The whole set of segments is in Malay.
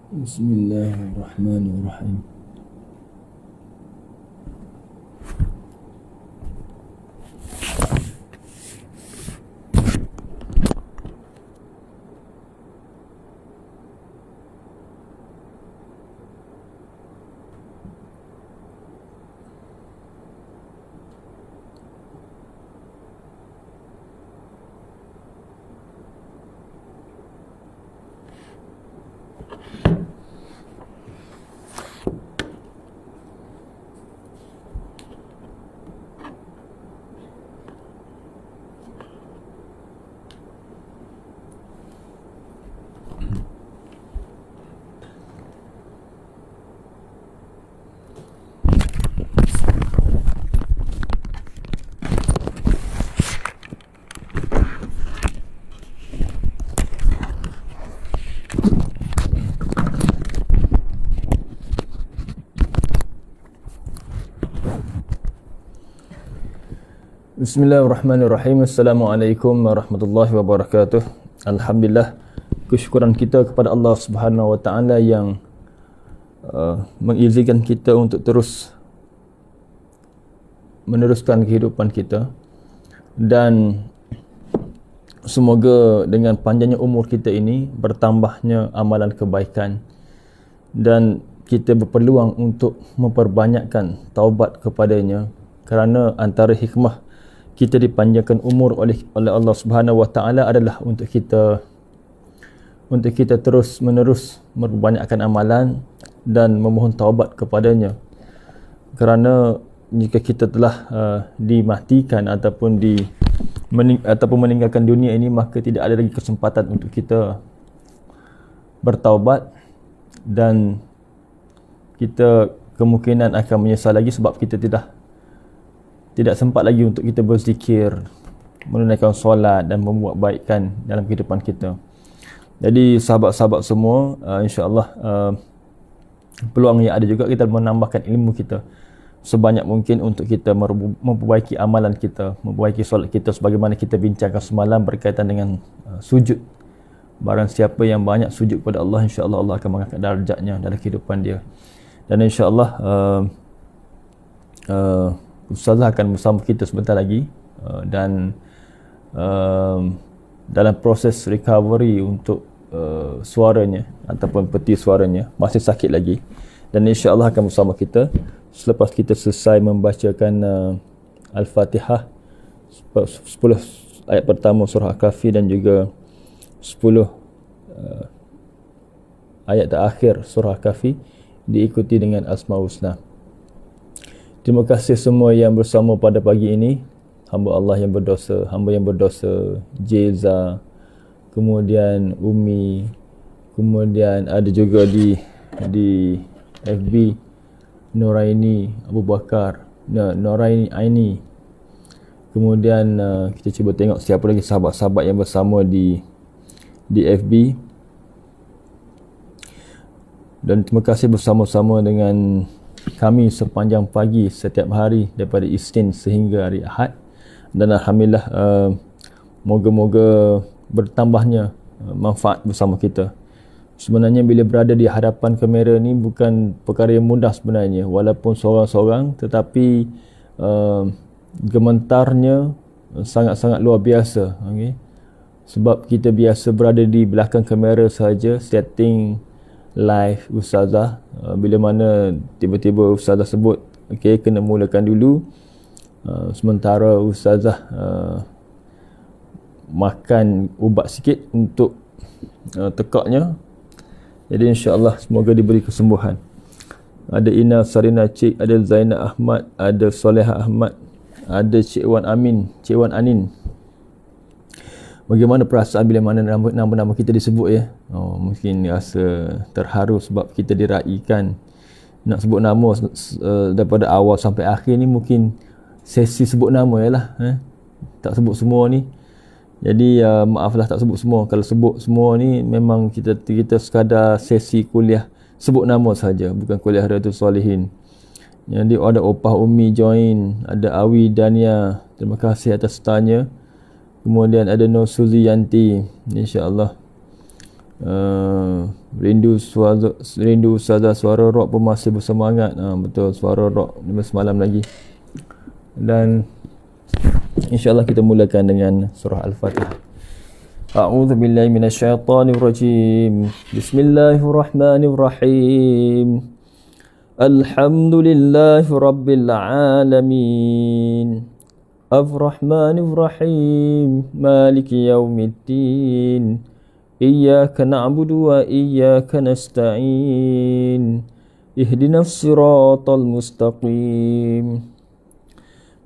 Bismillahirrahmanirrahim. Bismillahirrahmanirrahim. Assalamualaikum warahmatullahi wabarakatuh. Alhamdulillah, kesyukuran kita kepada Allah Subhanahu wa taala yang mengizinkan kita untuk terus meneruskan kehidupan kita, dan semoga dengan panjangnya umur kita ini bertambahnya amalan kebaikan dan kita berpeluang untuk memperbanyakkan taubat kepadanya, kerana antara hikmah kita dipanjangkan umur oleh Allah Subhanahu wa taala adalah untuk kita terus menerus memperbanyakkan amalan dan memohon taubat kepadanya. Kerana jika kita telah dimatikan ataupun meninggalkan dunia ini, maka tidak ada lagi kesempatan untuk kita bertaubat, dan kita kemungkinan akan menyesal lagi sebab kita tidak sempat lagi untuk kita berzikir, menunaikan solat dan membuat baikkan dalam kehidupan kita. Jadi sahabat-sahabat semua, insya-Allah peluang yang ada juga kita menambahkan ilmu kita sebanyak mungkin untuk kita memperbaiki amalan kita, memperbaiki solat kita, sebagaimana kita bincangkan semalam berkaitan dengan sujud. Barang siapa yang banyak sujud kepada Allah, insya-Allah Allah akan mengangkat darjatnya dalam kehidupan dia. Dan insya-Allah Ustazah akan bersama kita sebentar lagi, dan dalam proses recovery untuk suaranya ataupun peti suaranya masih sakit lagi, dan insya-Allah akan bersama kita selepas kita selesai membacakan Al-Fatihah 10 ayat pertama surah Al-Kahfi dan juga 10 ayat terakhir surah Al-Kahfi diikuti dengan Asmaul Husna. Terima kasih semua yang bersama pada pagi ini. Hamba Allah yang berdosa, Jeza, kemudian Umi, kemudian ada juga di FB Noraini Abu Bakar, Noraini Aini. Kemudian kita cuba tengok siapa lagi sahabat-sahabat yang bersama di FB. Dan terima kasih bersama-sama dengan kami sepanjang pagi setiap hari daripada Isnin sehingga hari Ahad, dan alhamdulillah moga-moga bertambahnya manfaat bersama kita. Sebenarnya bila berada di hadapan kamera ni bukan perkara yang mudah sebenarnya, walaupun seorang-seorang, tetapi gementarnya sangat-sangat luar biasa, okay? Sebab kita biasa berada di belakang kamera saja, setting live Ustazah, bila mana tiba-tiba Ustazah sebut okey, kena mulakan dulu, sementara Ustazah makan ubat sikit untuk tekaknya. Jadi insya-Allah semoga diberi kesembuhan. Ada Ina Sarina Cik, ada Zainal Ahmad, ada Soleha Ahmad, ada Cik Wan Anin. Bagaimana perasaan bila mana nama-nama kita disebut ya? Mungkin rasa terharu sebab kita diraikan. Nak sebut nama daripada awal sampai akhir ni mungkin sesi sebut nama yalah, tak sebut semua ni. Jadi maaflah tak sebut semua. Kalau sebut semua ni memang kita sekadar sesi kuliah sebut nama saja, bukan kuliah Riyadhus Shalihin. Jadi ada Opah Umi join, ada Awi Dania, terima kasih atas tanya. Kemudian ada Nur Suziyanti, insya-Allah. Rindu ustazah, suara rock pun masih bersemangat. Betul, suara rock semalam lagi. Dan insyaAllah kita mulakan dengan surah Al-Fatihah. A'udzu billahi minasyaitonir rajim. Bismillahirrahmanirrahim. Alhamdulillahi rabbil alamin. Ar-Rahmanir Rahim. Maliki yaumiddin. Iyyaka na'budu wa iyyaka nasta'in. Ihdinas siratal mustaqim.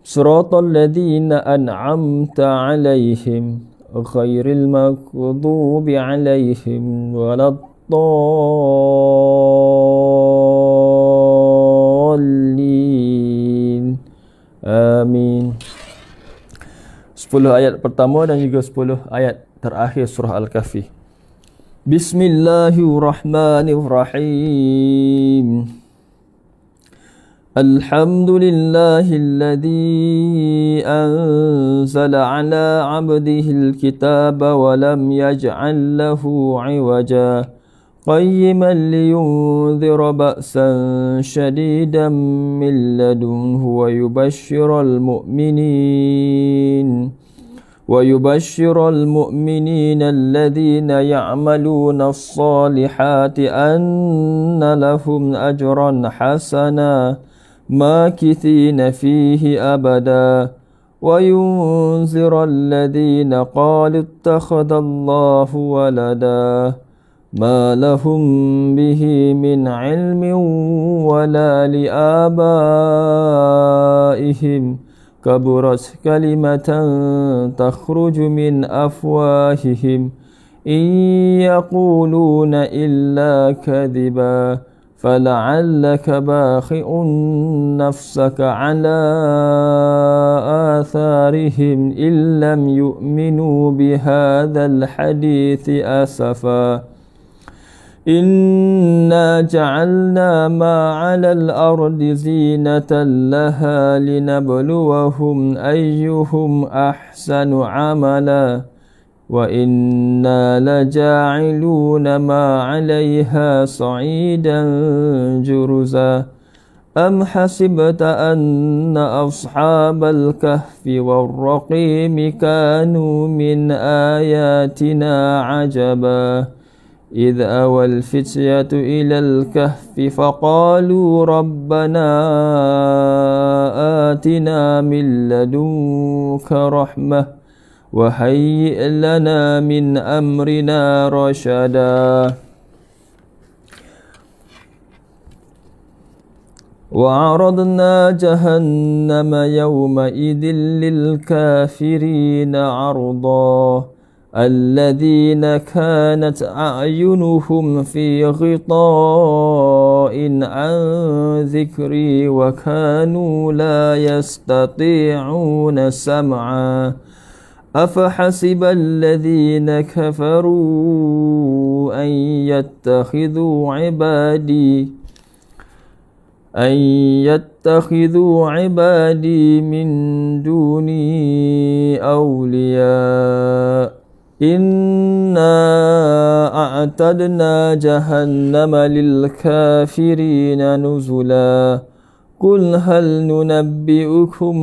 Siratal ladzina an'amta 'alaihim ghairil maghdubi 'alaihim waladdallin. Amin. 10 ayat pertama dan juga 10 ayat terakhir surah Al-Kahfi. Bismillahirrahmanirrahim. Alhamdulillahilladzi anzala ala 'abdihil kitaba wa lam yaj'al lahu 'iwaja qayyiman liyunzira ba'san shadidan min ladunhu wa yubashshiral mu'minin alladhina ya'maluna as-salihati anna lahum ajran hasana makithina fihi abada wa yunzira alladhina qalu ittakhadallahu walada ma lahum bihi min ilmin wala liabaihim kaburat kalimatan takhruju min afwahihim in yaquluna illa kadhiba fala'allaka bakhi'un nafsaka ala atharihim illam yu'minu bihadzal hadithi asafa. Inna ja'alna ma 'alal ardi zinatan laha linabluwahum ayyuhum ahsanu 'amala wa inna laja'iluna ma 'alayha sa'idan juruza. Am hasibta anna ashabal kahfi war-raqimi kanu min ayatina 'ajaba إذ أوى الفتية إلى الكهف فقالوا ربنا آتنا من لدنك رحمة وهيئ لنا من أمرنا رشدا. وعرضنا جهنم يومئذ للكافرين عرضا الذين كانت أعينهم في غطاء عن ذكري وكانوا لا يستطيعون سمعا أفحسب الذين كفروا أن يتخذوا عبادي من دوني أولياء إنا أعتدنا جهنم للكافرين نزلا قل هل ننبئكم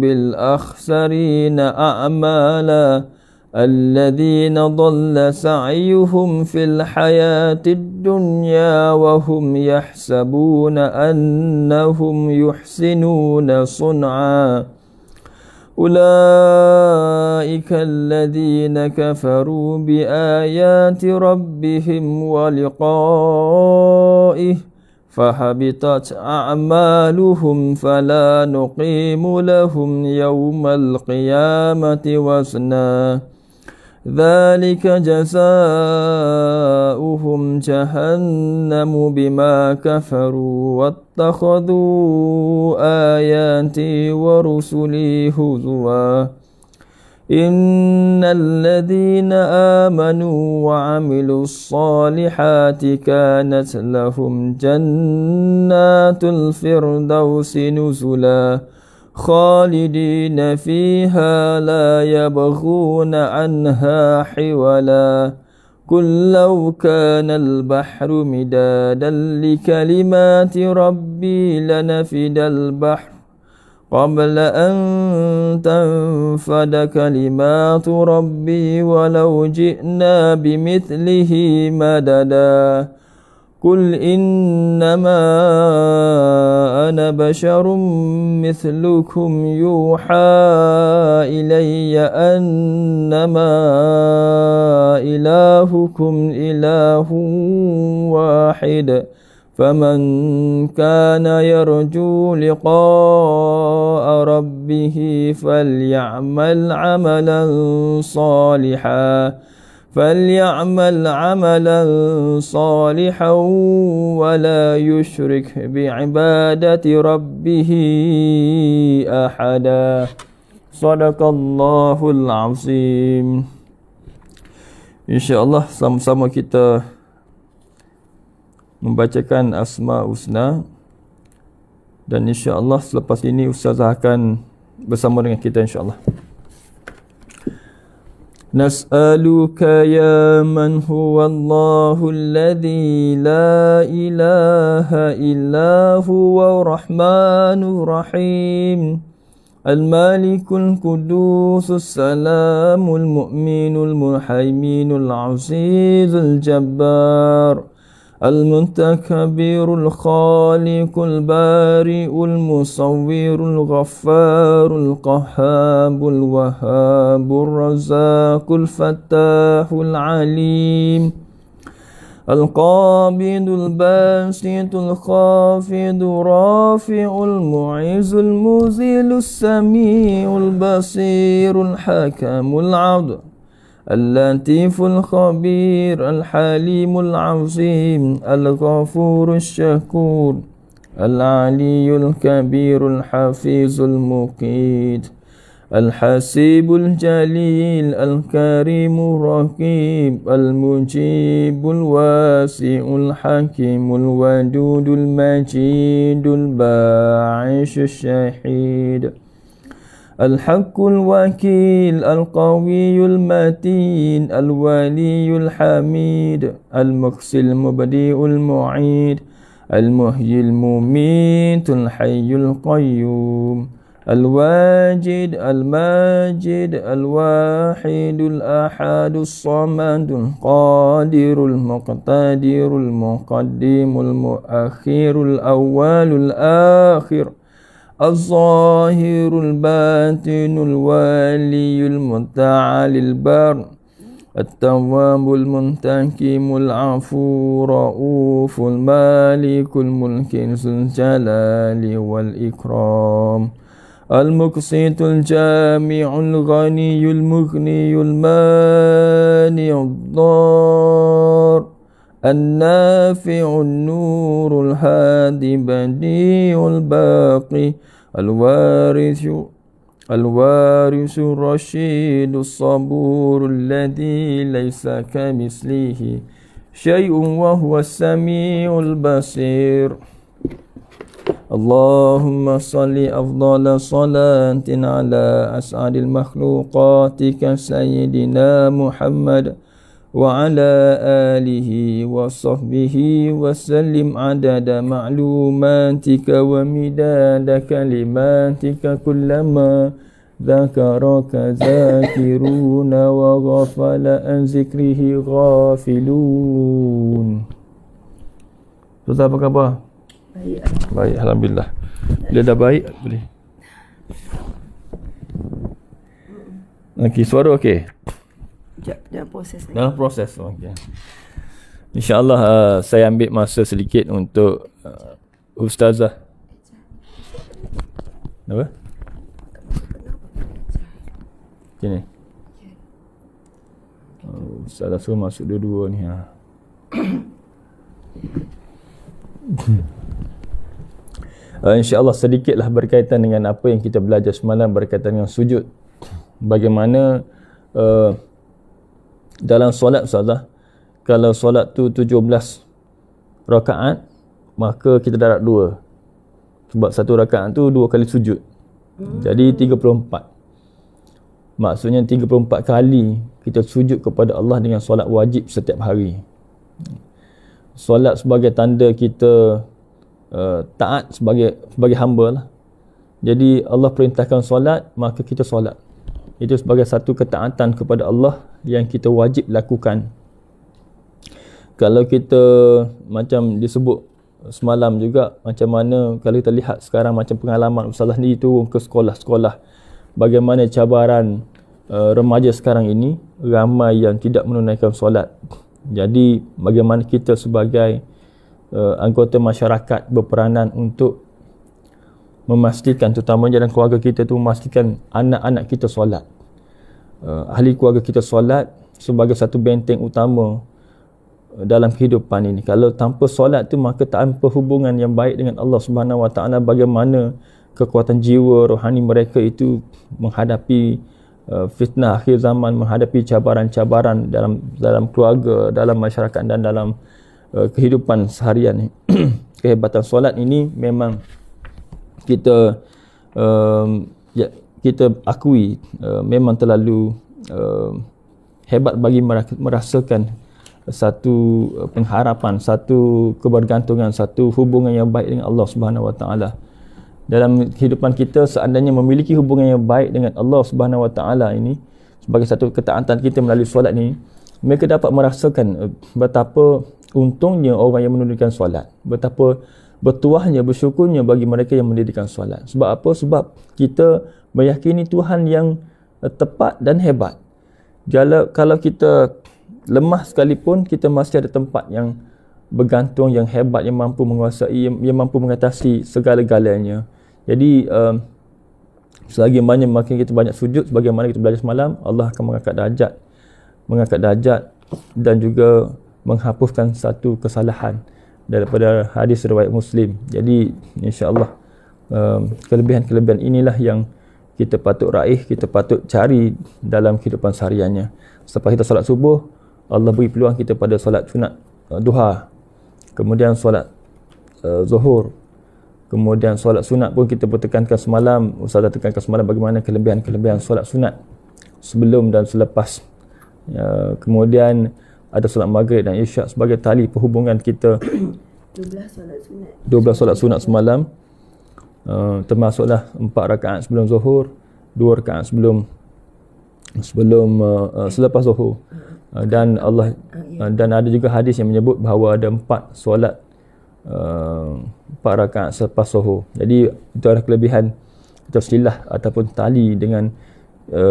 بالأخسرين أعمالا الذين ضل سعيهم في الحياة الدنيا وهم يحسبون أنهم يحسنون صنعا أولئك الذين كفروا بآيات ربهم ولقائه فحبطت أعمالهم فلا نقيم لهم يوم القيامة وزنا ذلك جزاؤهم جهنم بما كفروا واتخذوا آياتي ورسلي هزوا إن الذين آمنوا وعملوا الصالحات كانت لهم جنات الفردوس نزلا خالدين فيها لا يبغون عنها حولا قل لو كان البحر مدادا لكلمات ربي لنفد البحر قبل أن تنفد كلمات ربي ولو جئنا بمثله مددا قل إنما أنا بشر مثلكم يوحى إلي أنما إلهكم إله واحد فمن كان يرجو لقاء ربه فليعمل عملا صالحا ولا يشرك بعبادة ربه أحدا صدق الله العظيم. InsyaAllah sama-sama kita membacakan Asma Husna, dan insyaAllah selepas ini Ustazah akan bersama dengan kita insyaAllah. Nas'aluka ya man huwa Allahul ladzi la ilaha illa huwa rahmanur rahim al-malikul qudusus salamul mu'minul muhaiminul azizul jabbar المتكبر الخالق البارئ المصور الغفار القهاب الوهاب الرزاق الفتاح العليم القابض الباسط الخافض رافع المعز المذل السميع البصير الحكم العدل اللطيف الخبير الحليم العظيم الغفور الشكور العلي الكبير الحفيظ المقيت الحسيب الجليل الكريم الرقيب المجيب الواسع الحكيم الودود المجيد الباعث الشهيد الحق الوكيل القوي المتين الولي الحميد المقسي المبدئ المعيد المحيي المميت الحي القيوم الواجد الماجد الواحد الأحد الصمد القادر المقتدر المقدم المؤخر الأول الآخر الظاهر الباطن الوالي المتعالي البر التواب المنتقم العفو رؤوف المالك الملك ذو الجلال والإكرام المقسط الجامع الغني المغني المانع الضار النافع النور الهادي بديع الباقي الوارث الرشيد الصبور الذي ليس كمثله شيء وهو السميع البصير. اللهم صل أفضل صلاة على أسعد المخلوقات كسيدنا محمد وعلى آله وصحبه وسلم عدد معلوماتك ومداد كلماتك كلما ذكرك ذاكرون وغفل عن ذكره غافلون. Ustaz, apa khabar? Baik. Baik, alhamdulillah. Bila dah baik boleh. Okey, suara okey. Dalam proses ni. Dalam proses. Okey. InsyaAllah saya ambil masa sedikit untuk Ustazah. Apa? Sini. Ustazah suruh masuk dua-dua ni. InsyaAllah sedikitlah berkaitan dengan apa yang kita belajar semalam berkaitan dengan sujud. Bagaimana dalam solat Ustazah, kalau solat tu 17 rakaat, maka kita darab 2. Sebab satu rakaat tu 2 kali sujud. Jadi 34. Maksudnya 34 kali kita sujud kepada Allah dengan solat wajib setiap hari. Solat sebagai tanda kita taat sebagai hamba lah. Jadi Allah perintahkan solat, maka kita solat. Itu sebagai satu ketaatan kepada Allah yang kita wajib lakukan. Kalau kita macam disebut semalam juga, macam mana kalau kita lihat sekarang macam pengalaman Ustazah ni turun ke sekolah-sekolah, bagaimana cabaran remaja sekarang ini, ramai yang tidak menunaikan solat. Jadi bagaimana kita sebagai anggota masyarakat berperanan untuk memastikan, terutamanya dalam keluarga kita tu, memastikan anak-anak kita solat, ahli keluarga kita solat sebagai satu benteng utama dalam kehidupan ini. Kalau tanpa solat tu, maka tanpa hubungan yang baik dengan Allah Subhanahu Wa Taala, bagaimana kekuatan jiwa rohani mereka itu menghadapi fitnah akhir zaman, menghadapi cabaran-cabaran dalam keluarga, dalam masyarakat dan dalam kehidupan seharian. Kehebatan solat ini memang kita kita akui memang terlalu hebat bagi merasakan satu pengharapan, satu kebergantungan, satu hubungan yang baik dengan Allah Subhanahu Wa Taala. Dalam kehidupan kita, seandainya memiliki hubungan yang baik dengan Allah Subhanahu Wa Taala ini sebagai satu ketaatan kita melalui solat ni, mereka dapat merasakan betapa untungnya orang yang menunaikan solat, betapa bertuahnya, bersyukurnya bagi mereka yang mendirikan solat. Sebab apa? Sebab kita meyakini Tuhan yang tepat dan hebat. Kalau kita lemah sekalipun, kita masih ada tempat yang bergantung, yang hebat, yang mampu menguasai, yang mampu mengatasi segala-galanya. Jadi selagi mana makin kita banyak sujud, sebagaimana kita belajar semalam, Allah akan mengangkat darjat dan juga menghapuskan satu kesalahan daripada hadis riwayat Muslim. Jadi insya-Allah kelebihan-kelebihan inilah yang kita patut raih, kita patut cari dalam kehidupan sehariannya. Selepas kita solat subuh, Allah beri peluang kita pada solat sunat duha, kemudian solat zuhur, kemudian solat sunat pun kita bertekankan semalam, Ustazah tekankan semalam bagaimana kelebihan-kelebihan solat sunat sebelum dan selepas. Kemudian ada solat maghrib dan isyak sebagai tali perhubungan kita. 12 solat sunat semalam, termasuklah 4 rakaat sebelum zuhur, 2 rakaat selepas zuhur. Dan dan ada juga hadis yang menyebut bahawa ada 4 solat 4 rakaat selepas zuhur. Jadi itu adalah kelebihan atau silah ataupun tali dengan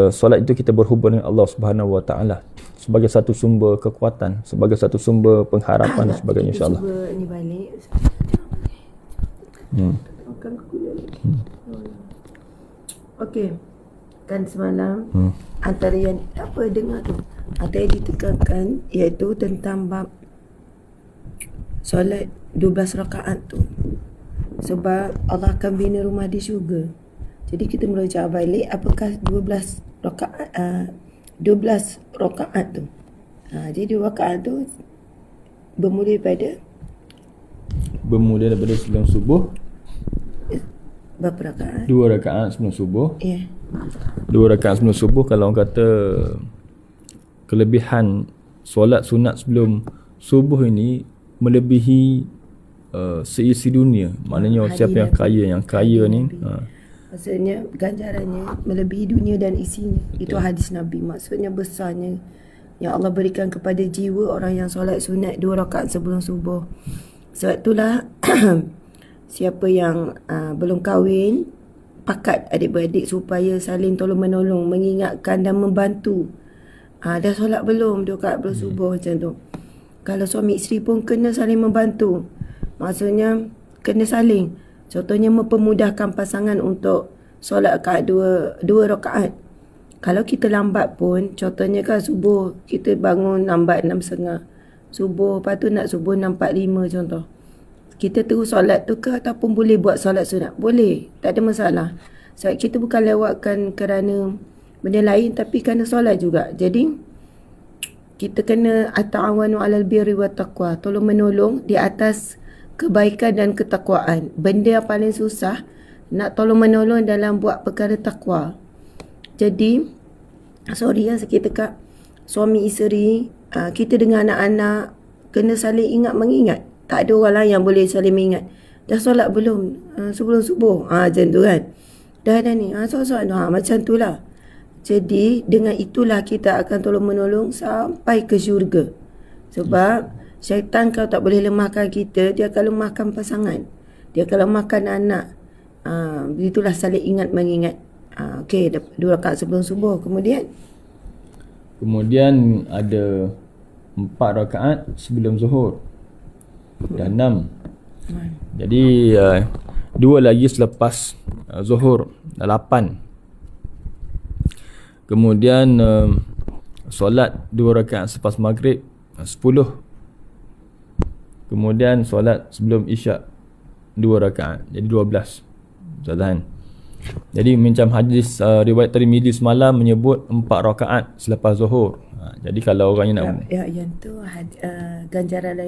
solat itu, kita berhubung dengan Allah Subhanahu Wa Taala sebagai satu sumber kekuatan, sebagai satu sumber pengharapan dan sebagainya, insya-Allah. Ni balik. Okey. Kan semalam antara yang apa dengar tu, antara yang ditekankan iaitu tentang bab solat 12 rakaat tu. Sebab Allah akan bina rumah di syurga. Jadi kita merujuk balik apakah 12 rakaat tu. Jadi 2 rakaat tu bermula daripada sebelum subuh. Berapa rakaat? 2 rakaat sebelum subuh. Ya. 2 rakaat sebelum subuh. Kalau orang kata kelebihan solat sunat sebelum subuh ini melebihi seisi dunia. Maknanya siapa yang kaya ni, maksudnya ganjarannya melebihi dunia dan isinya. Itu hadis Nabi. Maksudnya besarnya yang Allah berikan kepada jiwa orang yang solat sunat 2 rakaat sebelum subuh. Sebab itulah siapa yang belum kahwin, pakat adik-beradik supaya saling tolong menolong, mengingatkan dan membantu. Dah solat belum 2 rakaat sebelum subuh macam tu. Kalau suami isteri pun kena saling membantu. Maksudnya kena saling. Contohnya mempermudahkan pasangan untuk solat rakaat 2 rakaat. Kalau kita lambat pun, contohnya kan subuh kita bangun lambat 6.30 subuh, lepas tu nak subuh 6.45 contoh. Kita terus solat tu ke ataupun boleh buat solat sunat? Boleh, tak ada masalah. Sebab kita bukan lewatkan kerana benda lain, tapi kerana solat juga. Jadi kita kena at-ta'awanu 'alal birri wat taqwa, tolong menolong di atas kebaikan dan ketakwaan. Benda yang paling susah nak tolong menolong dalam buat perkara takwa. Jadi sorry ya, kita kat suami isteri, kita dengan anak-anak kena saling ingat mengingat. Tak ada orang lain yang boleh saling mengingat. Dah solat belum? Sebelum subuh. Macam tu kan. Dah ni. Solat. Macam tu lah. Jadi dengan itulah kita akan tolong menolong sampai ke syurga. Sebab syaitan kalau tak boleh lemahkan kita, dia akan lemahkan pasangan. Dia akan lemahkan anak. Begitulah saling ingat mengingat. Okey, 2 rakaat sebelum subuh. Kemudian ada 4 rakaat sebelum zuhur. Dah 6. Jadi 2 lagi selepas zuhur, dah 8. Kemudian solat 2 rakaat selepas maghrib, 10. Kemudian solat sebelum isyak 2 rakaat, jadi 12. Ustaz. Jadi macam hadis riwayat Tirmizi semalam menyebut 4 rakaat selepas zuhur. Jadi kalau orang yang nak yang tu ganjaran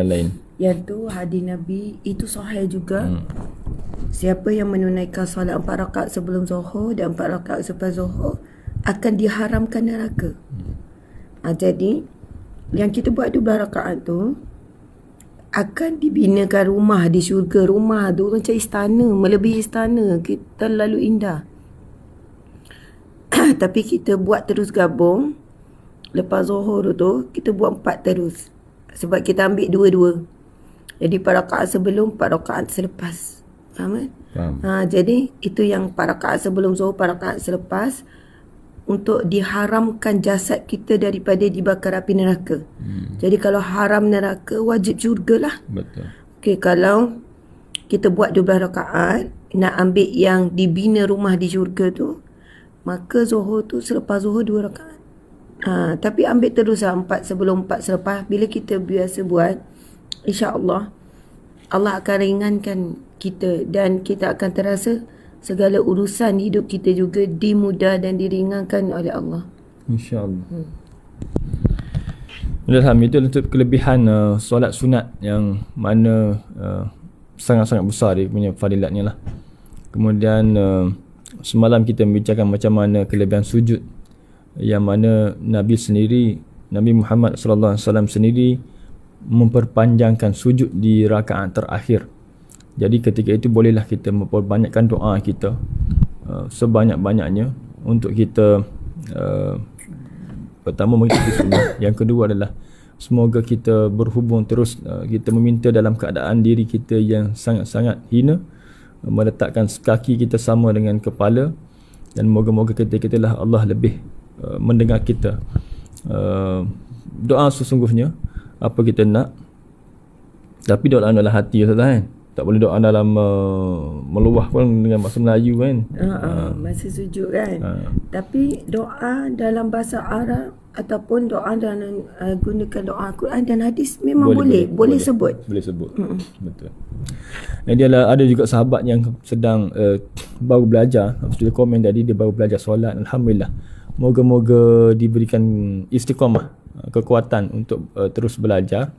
lain. Yang tu hadis Nabi itu sahih juga. Siapa yang menunaikan solat 4 rakaat sebelum zuhur dan 4 rakaat selepas zuhur akan diharamkan neraka. Jadi yang kita buat 12 rakaat tu akan dibinakan rumah di syurga. Rumah tu macam istana, melebihi istana. Kita lalu indah. Tapi kita buat terus gabung. Lepas zuhur tu kita buat 4 terus. Sebab kita ambil 2-2. Jadi 4 rakaat sebelum, 4 rakaat selepas. Faham kan? Jadi itu yang 4 rakaat sebelum zuhur, 4 rakaat selepas, untuk diharamkan jasad kita daripada dibakar api neraka. Jadi kalau haram neraka, wajib syurga lah. Betul. Okey, kalau kita buat 12 rakaat, nak ambil yang dibina rumah di syurga tu, maka zuhur tu selepas zuhur 2 rakaat. Tapi ambil terus 4 sebelum, 4 selepas. Bila kita biasa buat, insya-Allah Allah akan ringankan kita dan kita akan terasa segala urusan hidup kita juga dimudah dan diringankan oleh Allah. InsyaAllah. Alhamdulillah, itu untuk kelebihan solat sunat yang mana sangat-sangat besar dia punya fadilatnya lah. Kemudian semalam kita membicarakan macam mana kelebihan sujud, yang mana Nabi Muhammad SAW sendiri memperpanjangkan sujud di rakaat terakhir. Jadi ketika itu bolehlah kita memperbanyakkan doa kita sebanyak-banyaknya untuk kita pertama mengikuti sunnah. Yang kedua adalah semoga kita berhubung terus, kita meminta dalam keadaan diri kita yang sangat-sangat hina, meletakkan kaki kita sama dengan kepala, dan moga-moga ketika itulah Allah lebih mendengar kita. Doa sesungguhnya apa kita nak, tapi doa dalam hati, Ustaz kan. Tak boleh doa dalam meluah pun dengan bahasa Melayu kan. Masa sujud kan. Tapi doa dalam bahasa Arab ataupun doa dalam gunakan doa Quran dan hadis memang boleh sebut. Boleh sebut. Betul. Jadi ada juga sahabat yang sedang baru belajar, sudah komen tadi dia baru belajar solat. Alhamdulillah. Moga-moga diberikan istiqamah, kekuatan untuk terus belajar.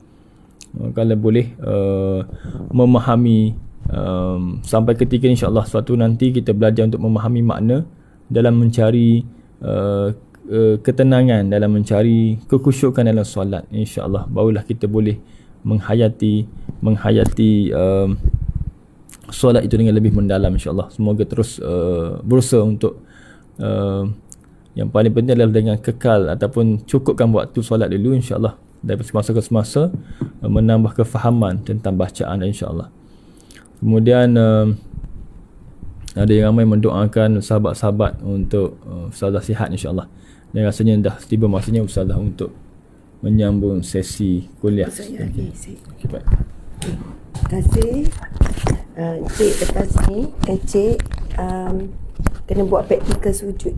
Kalau boleh memahami sampai ketika insya-Allah suatu nanti kita belajar untuk memahami makna dalam mencari ketenangan, dalam mencari kekhusyukan dalam solat, insya-Allah barulah kita boleh menghayati solat itu dengan lebih mendalam, insya-Allah. Semoga terus berusaha untuk yang paling penting adalah dengan kekal ataupun cukupkan waktu solat dulu, insya-Allah, daripada semasa ke semasa, menambah kefahaman tentang bacaan, insya-Allah. Kemudian ada yang ramai mendoakan sahabat-sahabat untuk Ustazah sihat, insya-Allah. Dan rasanya dah tiba masanya Ustazah untuk menyambung sesi kuliah. Okay, baik. Terima kasih. Cik lepas ni Cik kena buat praktikal sujud.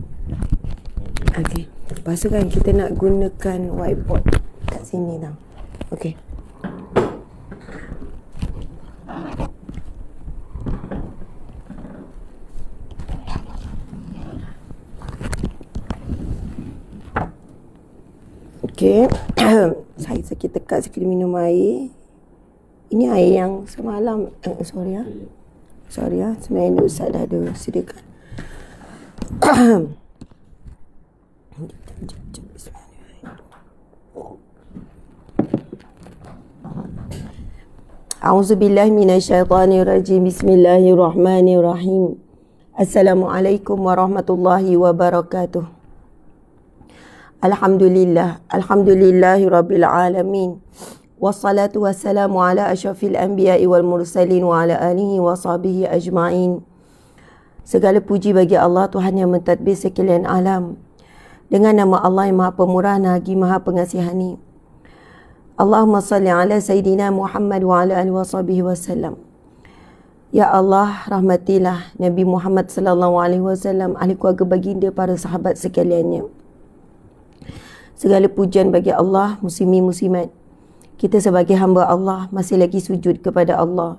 Okey. Lepas tu kan kita nak gunakan whiteboard kat sini tau. Okey. Okey. Saya sakit tekak sikit minum air. Ini air yang semalam sorry ya. Sebenarnya Ustaz dah ada sediakan. A'udzubillahi minasyaitonirrajim. Bismillahirrahmanirrahim. Assalamualaikum warahmatullahi wabarakatuh. Alhamdulillahi rabbil alamin. Wassalatu wassalamu ala asyrafil anbiya'i wal mursalin wa ala alihi wa sahbihi ajma'in. Segala puji bagi Allah, Tuhan yang mentadbir sekalian alam. Dengan nama Allah yang Maha Pemurah lagi Maha Pengasihani. Allahumma salli ala Sayyidina Muhammad wa ala alihi wa sahbihi wasallam. Ya Allah, rahmatilah Nabi Muhammad sallallahu alaihi wasallam, ahli keluarga baginda, para sahabat sekaliannya. Segala pujian bagi Allah, muslimin muslimat. Kita sebagai hamba Allah masih lagi sujud kepada Allah.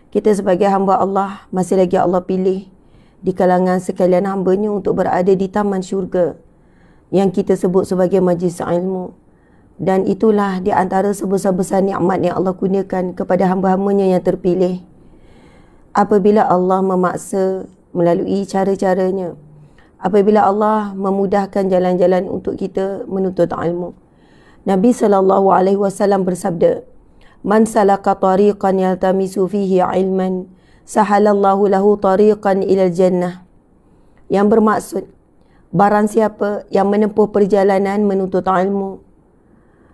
Kita sebagai hamba Allah masih lagi Allah pilih di kalangan sekalian hamba-Nya untuk berada di taman syurga yang kita sebut sebagai majlis ilmu. Dan itulah di antara sebesar-besar nikmat yang Allah kurniakan kepada hamba-hambanya yang terpilih. Apabila Allah memaksa melalui cara-caranya, apabila Allah memudahkan jalan-jalan untuk kita menuntut ilmu. Nabi SAW bersabda, "Man salaka tariqan yaltamisu fihi ilman, sahalallahu lahu tariqan ilal jannah." Yang bermaksud, barang siapa yang menempuh perjalanan menuntut ilmu,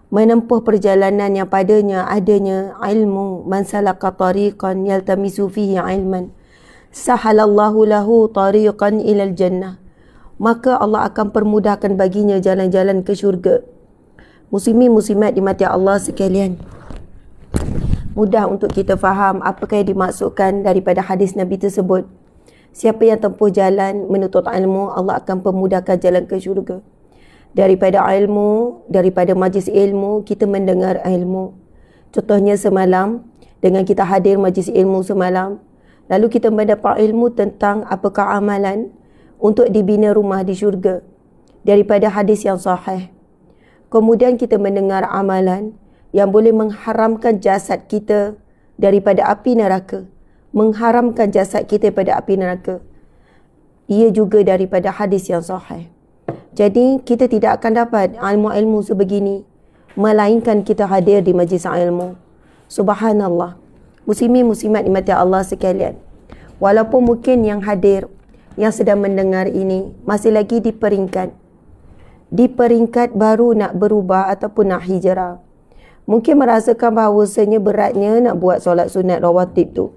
menempuh perjalanan yang padanya adanya ilmu, man salaka tariqan yaltamisu fihi ilman, sahalallahu lahu tariqan ilal jannah, maka Allah akan permudahkan baginya jalan-jalan ke syurga. Muslimin muslimat dimati Allah sekalian, mudah untuk kita faham apakah yang dimaksudkan daripada hadis Nabi tersebut. Siapa yang tempuh jalan menuntut ilmu, Allah akan permudahkan jalan ke syurga. Daripada ilmu, daripada majlis ilmu, kita mendengar ilmu. Contohnya semalam, dengan kita hadir majlis ilmu semalam, lalu kita mendapat ilmu tentang apakah amalan untuk dibina rumah di syurga daripada hadis yang sahih. Kemudian kita mendengar amalan yang boleh mengharamkan jasad kita daripada api neraka, mengharamkan jasad kita daripada api neraka. Ia juga daripada hadis yang sahih. Jadi kita tidak akan dapat ilmu-ilmu sebegini melainkan kita hadir di majlis ilmu. Subhanallah. Muslimin muslimat dimati Allah sekalian. Walaupun mungkin yang hadir, yang sedang mendengar ini masih lagi di peringkat baru nak berubah ataupun nak hijrah. Mungkin merasakan bahawasanya beratnya nak buat solat sunat rawatib tu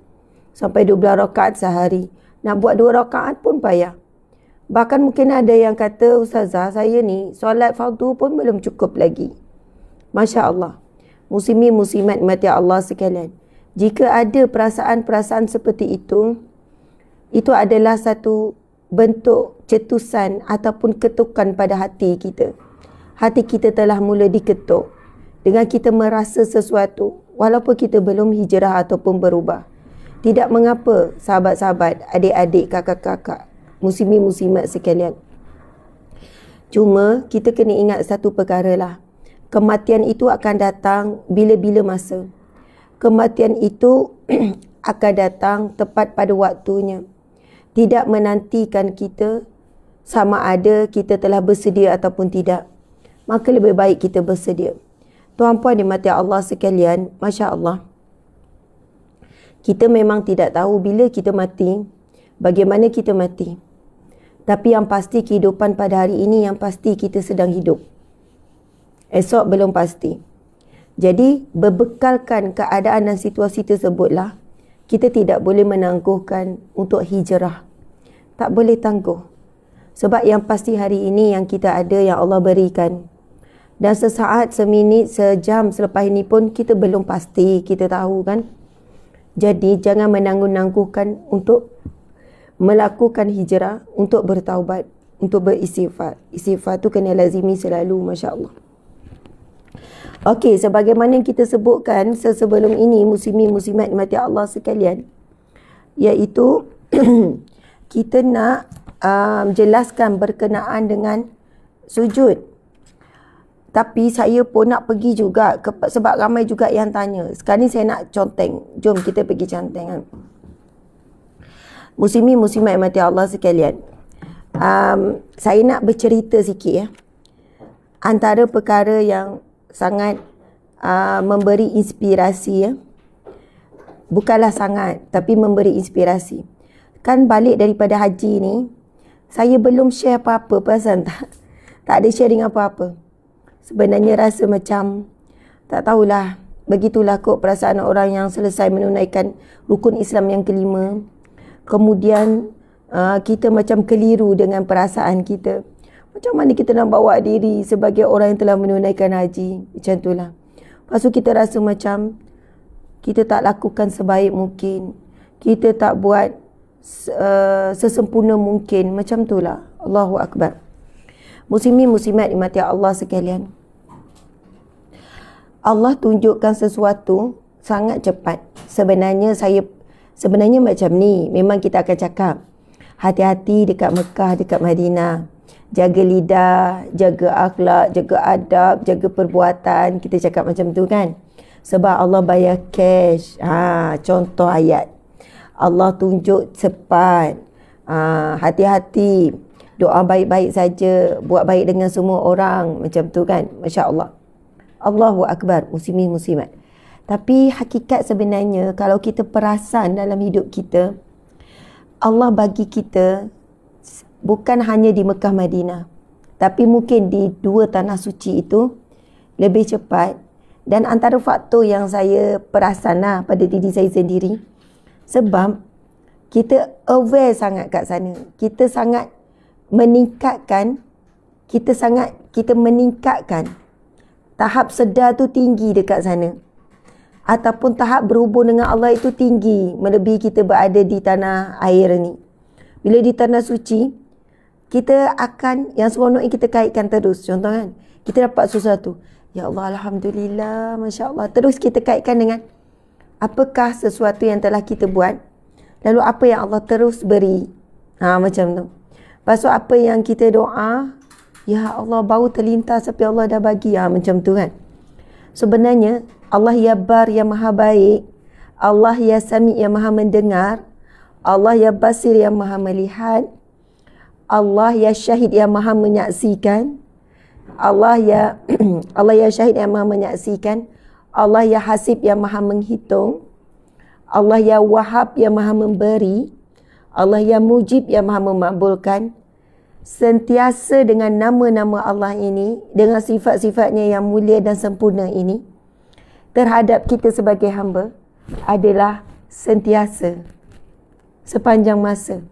sampai 12 rakaat sehari. Nak buat 2 rakaat pun payah. Bahkan mungkin ada yang kata, "Ustazah, saya ni solat fardu pun belum cukup lagi." Masya Allah. Muslimin muslimat dimati Allah sekalian. Jika ada perasaan-perasaan seperti itu adalah satu bentuk cetusan ataupun ketukan pada hati kita. Hati kita telah mula diketuk dengan kita merasa sesuatu walaupun kita belum hijrah ataupun berubah. Tidak mengapa, sahabat-sahabat, adik-adik, kakak-kakak, muslimin muslimat sekalian. Cuma kita kena ingat satu perkara lah. Kematian itu akan datang bila-bila masa. Kematian itu akan datang tepat pada waktunya. Tidak menantikan kita sama ada kita telah bersedia ataupun tidak. Maka lebih baik kita bersedia. Tuan-puan dimati Allah sekalian, Masya Allah. Kita memang tidak tahu bila kita mati, bagaimana kita mati. Tapi yang pasti kehidupan pada hari ini, yang pasti kita sedang hidup. Esok belum pasti. Jadi berbekalkan keadaan dan situasi tersebutlah, kita tidak boleh menangguhkan untuk hijrah. Tak boleh tangguh. Sebab yang pasti hari ini yang kita ada, yang Allah berikan. Dan sesaat, seminit, sejam selepas ini pun kita belum pasti, kita tahu kan. Jadi jangan menangguh-nangguhkan untuk melakukan hijrah, untuk bertaubat, untuk beristighfar. Istighfar tu kena lazimi selalu, Masya Allah. Okey, sebagaimana yang kita sebutkan sebelum ini, muslimin muslimat dimati Allah sekalian, iaitu kita nak jelaskan berkenaan dengan sujud. Tapi saya pun nak pergi juga sebab ramai juga yang tanya. Sekarang ni saya nak conteng. Jom kita pergi contengan. Muslimin muslimat mati Allah sekalian. Saya nak bercerita sikit ya. antara perkara yang sangat memberi inspirasi, ya. Bukanlah sangat, tapi memberi inspirasi. Kan balik daripada haji ni, saya belum share apa-apa, perasan tak? Tak ada sharing apa-apa. Sebenarnya rasa macam, tak tahulah, begitulah kot perasaan orang yang selesai menunaikan rukun Islam yang kelima. Kemudian kita macam keliru dengan perasaan kita. Macam mana kita nak bawa diri sebagai orang yang telah menunaikan haji? Macam itulah. Lepas tu kita rasa macam kita tak lakukan sebaik mungkin. Kita tak buat sesempurna mungkin. Macam itulah. Allahu Akbar. Muslimin muslimat dimati Allah sekalian. Allah tunjukkan sesuatu sangat cepat. Sebenarnya macam ni. Memang kita akan cakap. Hati-hati dekat Mekah, dekat Madinah. Jaga lidah, jaga akhlak, jaga adab, jaga perbuatan. Kita cakap macam tu kan. Sebab Allah bayar cash. Contoh ayat. Allah tunjuk cepat. Hati-hati. Doa baik-baik saja. Buat baik dengan semua orang. Macam tu kan. Masya Allah. Allahu Akbar. Muslimin muslimat. Tapi hakikat sebenarnya kalau kita perasan dalam hidup kita, Allah bagi kita bukan hanya di Mekah Madinah, tapi mungkin di dua tanah suci itu lebih cepat. Dan antara faktor yang saya perasan pada diri saya sendiri, sebab kita aware sangat kat sana. Kita sangat meningkatkan, kita meningkatkan tahap sedar tu tinggi dekat sana. Ataupun tahap berhubung dengan Allah itu tinggi melebihi kita berada di tanah air ni. Bila di tanah suci, kita akan, yang seronok kita kaitkan terus. Contoh kan, kita dapat sesuatu. Ya Allah, Alhamdulillah, Masya Allah. Terus kita kaitkan dengan apakah sesuatu yang telah kita buat. Lalu apa yang Allah terus beri. Macam tu. Lepas tu apa yang kita doa, ya Allah, baru terlintas tapi Allah dah bagi. Macam tu kan. Sebenarnya, Allah ya Bar yang maha baik. Allah ya Sami yang maha mendengar. Allah ya Basir yang maha melihat. Allah ya Syahid yang maha menyaksikan. Allah ya Syahid yang maha menyaksikan. Allah ya Hasib yang maha menghitung. Allah ya Wahab yang maha memberi. Allah ya Mujib yang maha memakbulkan. Sentiasa dengan nama-nama Allah ini, dengan sifat-sifatnya yang mulia dan sempurna ini, terhadap kita sebagai hamba adalah sentiasa, sepanjang masa,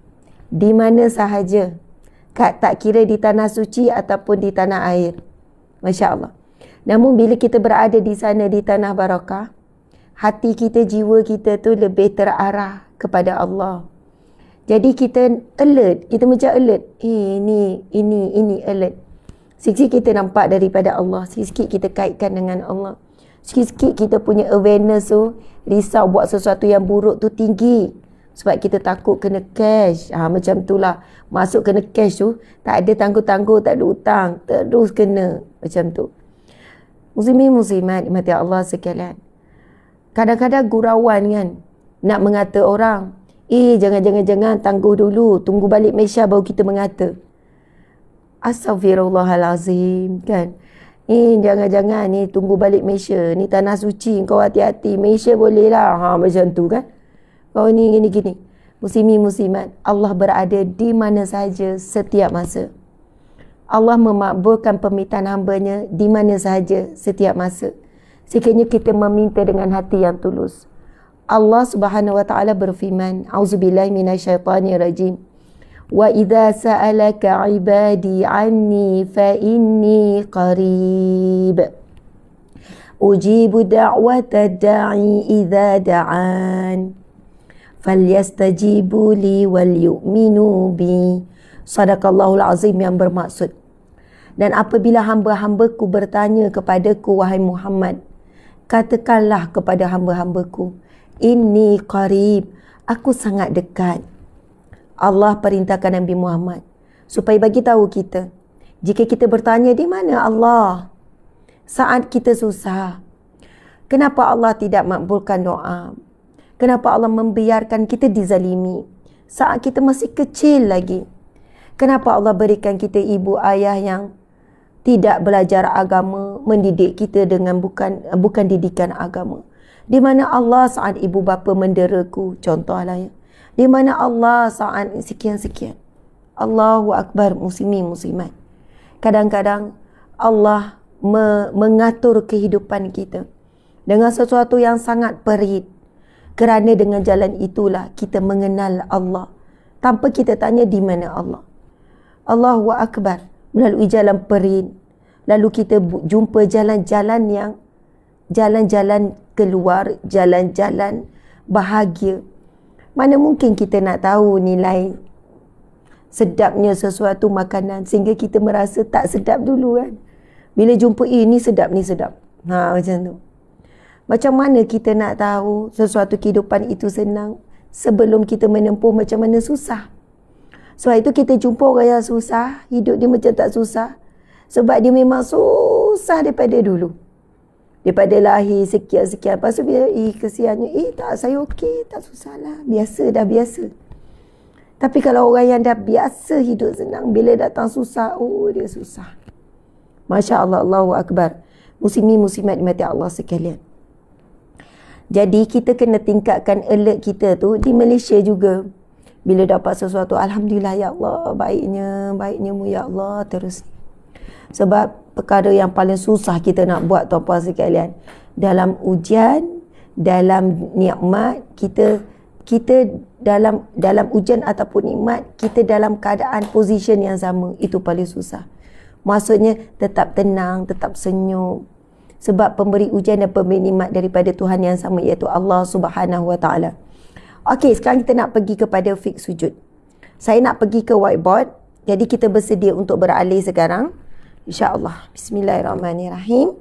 di mana sahaja, tak kira di tanah suci ataupun di tanah air. Masya Allah. Namun bila kita berada di sana, di tanah barakah, hati kita, jiwa kita tu lebih terarah kepada Allah. Jadi kita alert, kita macam alert. Ini alert. Sikit-sikit kita nampak daripada Allah, sikit-sikit kita kaitkan dengan Allah. Sikit-sikit kita punya awareness tu, risau buat sesuatu yang buruk tu tinggi. Sebab kita takut kena cash. Macam itulah. Masuk kena cash tu, tak ada tangguh-tangguh, tak ada hutang. Terus kena. Macam tu. Muslimin muslimat, dimati Allah sekalian. Kadang-kadang gurauan kan, nak mengata orang. Jangan tangguh dulu. Tunggu balik Malaysia baru kita mengata. Astaghfirullahalazim kan. Jangan ni tunggu balik Malaysia. Ni tanah suci, kau hati-hati. Malaysia boleh lah. Macam tu kan. Kau ni gini. Muslimin muslimat, Allah berada di mana sahaja setiap masa. Allah memakbulkan permintaan hamba-Nya di mana sahaja setiap masa. Sekiranya kita meminta dengan hati yang tulus. Allah Subhanahu wa taala berfirman, Auzubillahi minasyaitonirrajim. Wa idza sa'alaka 'ibadi 'anni fa inni qarib. Ujibu da'wata da'i idza da'an. Falyastajibu li wal yu'minu bi. Sadaqallahul azim, yang bermaksud, dan apabila hamba-hambaku bertanya kepadaku, wahai Muhammad, katakanlah kepada hamba-hambaku, inni qarib, aku sangat dekat. Allah perintahkan Nabi Muhammad supaya bagi tahu kita, jika kita bertanya di mana Allah saat kita susah, kenapa Allah tidak makbulkan doa? Kenapa Allah membiarkan kita dizalimi saat kita masih kecil lagi? Kenapa Allah berikan kita ibu ayah yang tidak belajar agama, mendidik kita dengan bukan didikan agama. Di mana Allah saat ibu bapa menderaku, contohlah ya. Di mana Allah saat sekian-sekian. Allahu Akbar, muslimin-muslimat. Kadang-kadang Allah mengatur kehidupan kita dengan sesuatu yang sangat perit. Kerana dengan jalan itulah kita mengenal Allah. Tanpa kita tanya di mana Allah. Allahu Akbar. Melalui jalan perit. Lalu kita jumpa jalan-jalan keluar, jalan-jalan bahagia. Mana mungkin kita nak tahu nilai sedapnya sesuatu makanan sehingga kita merasa tak sedap dulu kan. Bila jumpa ni sedap, ni sedap. Macam tu. Macam mana kita nak tahu sesuatu kehidupan itu senang sebelum kita menempuh macam mana susah. Sebab itu kita jumpa orang yang susah, hidup dia macam tak susah. Sebab dia memang susah daripada dulu. Daripada lahir sekian-sekian. Lepas tu bila kesiannya, tak, saya okey, tak susah lah. Biasa, dah biasa. Tapi kalau orang yang dah biasa hidup senang, bila datang susah, dia susah. Masya Allah, Allahu Akbar. Muslimin muslimat dimati Allah sekalian. Jadi kita kena tingkatkan alert kita tu di Malaysia juga. Bila dapat sesuatu, Alhamdulillah ya Allah, baiknya mu ya Allah terus. Sebab perkara yang paling susah kita nak buat tuan-puan sekalian, dalam ujian, dalam nikmat, kita dalam ujian ataupun nikmat, kita dalam keadaan position yang sama, itu paling susah. Maksudnya tetap tenang, tetap senyum. Sebab pemberi ujian dan pemberi nikmat daripada Tuhan yang sama, iaitu Allah Subhanahu Wa Taala. Okey, sekarang kita nak pergi kepada fiqh sujud. Saya nak pergi ke whiteboard. Jadi kita bersedia untuk beralih sekarang. InsyaAllah. Bismillahirrahmanirrahim.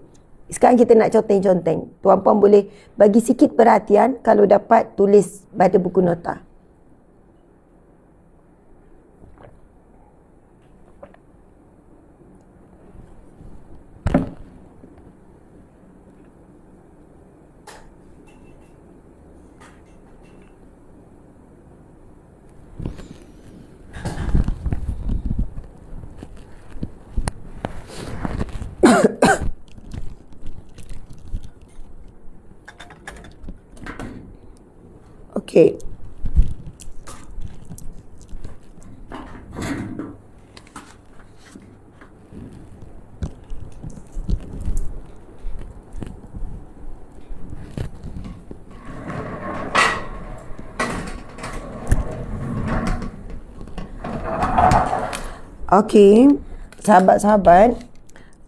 Sekarang kita nak conteng-conteng. Tuan-puan boleh bagi sikit perhatian kalau dapat tulis pada buku nota. Okey. Okey, sahabat-sahabat,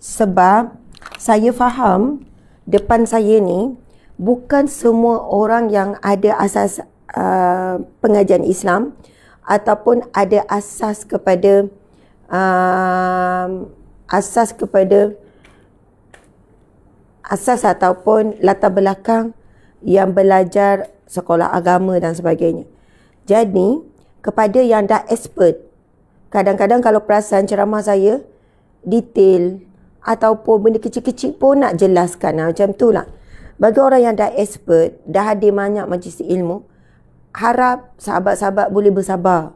sebab saya faham depan saya ni bukan semua orang yang ada asas pengajian Islam ataupun ada asas kepada asas ataupun latar belakang yang belajar sekolah agama dan sebagainya. Jadi, kepada yang dah expert, kadang-kadang kalau perasan ceramah saya detail ataupun benda kecil-kecil pun nak jelaskan, macam tu lah. Bagi orang yang dah expert, dah hadir banyak majlis ilmu, harap sahabat-sahabat boleh bersabar.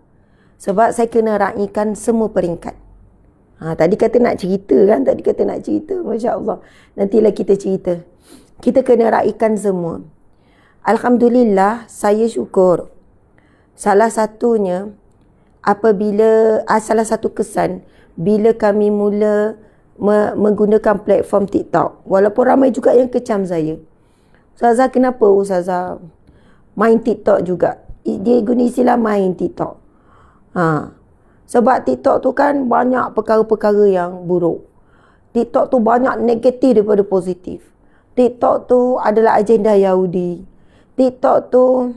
Sebab saya kena raikan semua peringkat. Tadi kata nak cerita kan? Tadi kata nak cerita. Masya Allah. Nantilah kita cerita. Kita kena raikan semua. Alhamdulillah, saya syukur. Salah satunya, salah satu kesan, bila kami mula menggunakan platform TikTok. Walaupun ramai juga yang kecam saya. Ustazah, kenapa Ustazah main TikTok juga? Dia guna istilah main TikTok. Sebab TikTok tu kan banyak perkara-perkara yang buruk. TikTok tu banyak negatif daripada positif. TikTok tu adalah agenda Yahudi. TikTok tu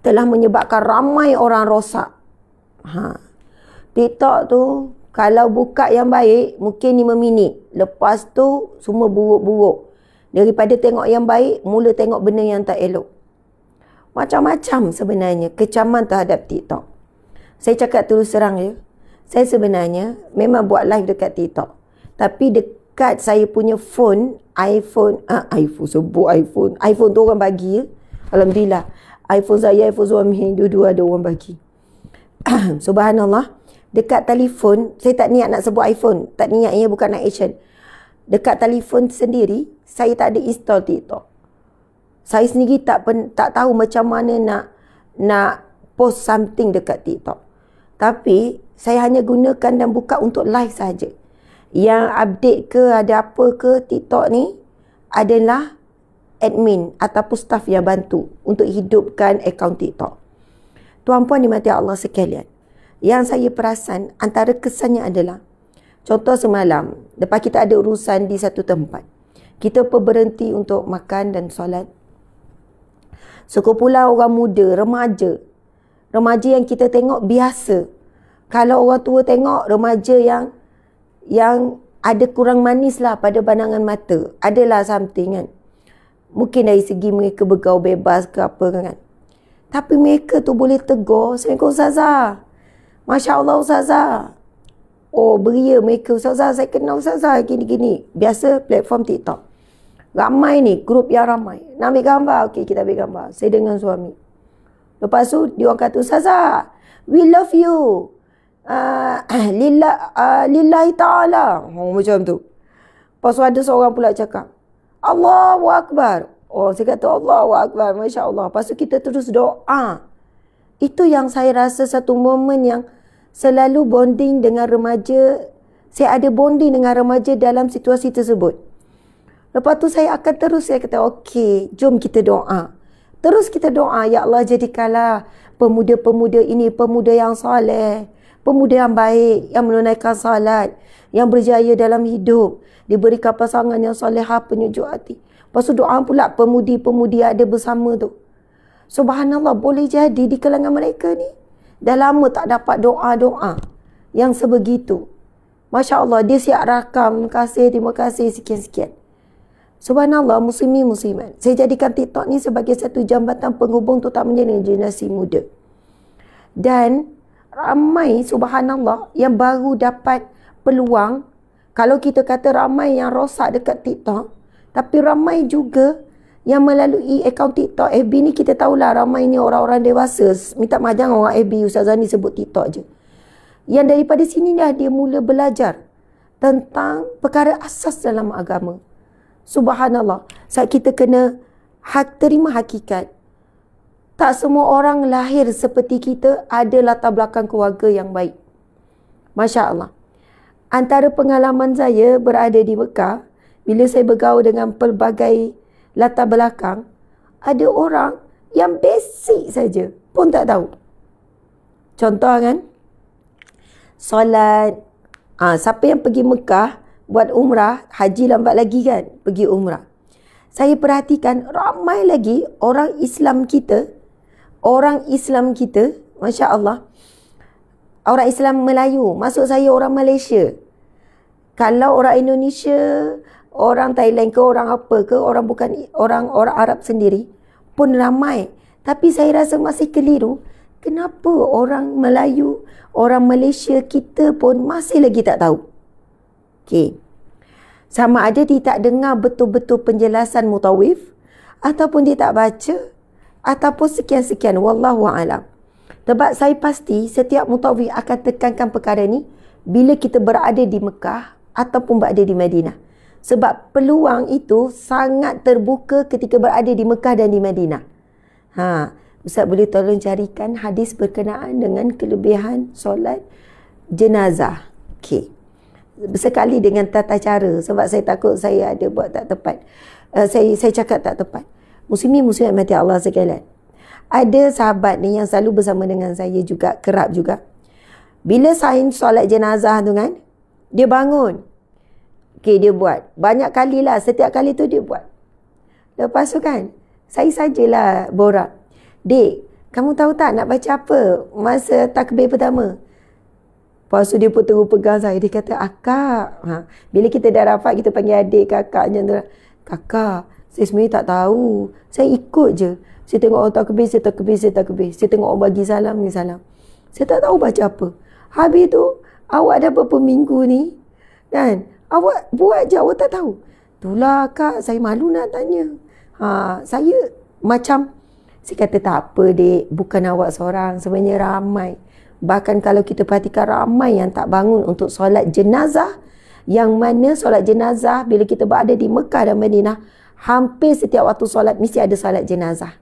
telah menyebabkan ramai orang rosak. TikTok tu kalau buka yang baik mungkin 5 minit. Lepas tu semua buruk-buruk. Daripada tengok yang baik, mula tengok benda yang tak elok. Macam-macam sebenarnya kecaman terhadap TikTok. Saya cakap terus terang je. Saya sebenarnya memang buat live dekat TikTok. Tapi dekat saya punya phone, iPhone tu orang bagi ya. Alhamdulillah. iPhone saya, iPhone suami, dua-dua ada orang bagi. Subhanallah. dekat telefon, saya tak niat nak sebut iPhone, tak niat, ia bukan nak action. Dekat telefon sendiri, saya tak ada install TikTok. Saya sendiri tak tahu macam mana nak post something dekat TikTok. Tapi saya hanya gunakan dan buka untuk live saja. Yang update ke ada apa ke TikTok ni adalah admin ataupun staff yang bantu untuk hidupkan akaun TikTok. Tuan-puan dimati Allah sekalian, yang saya perasan antara kesannya adalah, contoh semalam, lepas kita ada urusan di satu tempat, kita berhenti untuk makan dan solat. Sekumpulan orang muda, remaja yang kita tengok biasa. Kalau orang tua tengok remaja yang ada kurang manis lah pada pandangan mata, adalah something kan. Mungkin dari segi mereka bergaul bebas ke apa kan. Tapi mereka tu boleh tegur, Assalamualaikum Ustazah, Masya Allah Ustazah. Oh beria mereka, Ustazah saya kenal Ustazah gini-gini. Biasa platform TikTok. Ramai ni, grup yang ramai. Nak ambil gambar, okey kita ambil gambar. Saya dengan suami. Lepas tu dia orang kata, Ustazah, we love you. Lillahi ta'ala. Macam tu. Lepas tu ada seorang pula cakap, Allahu Akbar. Oh, saya kata Allahu Akbar, Masya Allah. Lepas tu kita terus doa. Itu yang saya rasa satu momen yang selalu bonding dengan remaja. Saya ada bonding dengan remaja dalam situasi tersebut. Lepas tu saya akan terus, saya kata, okey, jom kita doa. Terus kita doa, Ya Allah jadikanlah pemuda-pemuda ini pemuda yang soleh, pemuda yang baik, yang menunaikan salat, yang berjaya dalam hidup, diberikan pasangan yang solehah, penyejuk hati. Lepas tu doa pula pemudi-pemudi ada bersama tu. Subhanallah, boleh jadi di kalangan mereka ni dah lama tak dapat doa-doa yang sebegitu. Masya Allah, dia siap rakam, terima kasih, sekian-sekian. Subhanallah, muslimin-muslimat. Saya jadikan TikTok ni sebagai satu jambatan penghubung terutamanya dengan generasi muda. Dan ramai, subhanallah, yang baru dapat peluang. Kalau kita kata ramai yang rosak dekat TikTok, tapi ramai juga yang melalui akaun TikTok, FB ni kita tahulah ramai ni orang-orang dewasa. Minta maaf jangan orang FB, Ustazah ni sebut TikTok je. Yang daripada sini dah dia mula belajar tentang perkara asas dalam agama. Subhanallah, saat kita kena terima hakikat. Tak semua orang lahir seperti kita ada latar belakang keluarga yang baik. Masya Allah. Antara pengalaman saya berada di Mekah, bila saya bergaul dengan pelbagai latar belakang, ada orang yang basic saja pun tak tahu. Contoh kan, solat. Siapa yang pergi Mekah buat umrah, haji lambat lagi kan, pergi umrah. Saya perhatikan ramai lagi orang Islam kita, Masya Allah, orang Islam Melayu, maksud saya orang Malaysia. Kalau orang Indonesia, orang Thailand ke, orang apa ke, orang bukan orang Arab sendiri pun ramai. Tapi saya rasa masih keliru. Kenapa orang Melayu, orang Malaysia kita pun masih lagi tak tahu? Okey. Sama ada dia tak dengar betul-betul penjelasan mutawif, ataupun dia tak baca, ataupun sekian-sekian. Wallahu a'lam. Sebab saya pasti setiap mutawif akan tekankan perkara ni bila kita berada di Mekah ataupun berada di Madinah. Sebab peluang itu sangat terbuka ketika berada di Mekah dan di Madinah. Ustaz boleh tolong carikan hadis berkenaan dengan kelebihan solat jenazah. Okey. Sekali dengan tata cara, sebab saya takut saya ada buat tak tepat. Saya cakap tak tepat. Muslimin-muslimat mati Allah sekalian. Ada sahabat ni yang selalu bersama dengan saya juga, kerap juga. Bila sain solat jenazah tu kan, dia bangun. Okey, dia buat. Banyak kali lah, setiap kali tu dia buat. Lepas tu kan, saya sajalah borak. Dek, kamu tahu tak nak baca apa masa takbir pertama? Lepas tu dia pun terus pegang saya. Dia kata, akak. Bila kita dah rapat, kita panggil adik, kakak macam tu. Kakak, saya sebenarnya tak tahu. Saya ikut je. Saya tengok orang takbir, saya takbir. Saya tengok orang bagi salam, salam. Saya tak tahu baca apa. Habis tu, awak dah berapa minggu ni, kan? Awak buat je, awak tak tahu. Itulah kak, saya malu nak tanya. Saya macam, saya kata tak apa dek, bukan awak seorang, sebenarnya ramai. Bahkan kalau kita perhatikan ramai yang tak bangun untuk solat jenazah, yang mana solat jenazah bila kita berada di Mekah dan Madinah, hampir setiap waktu solat mesti ada solat jenazah.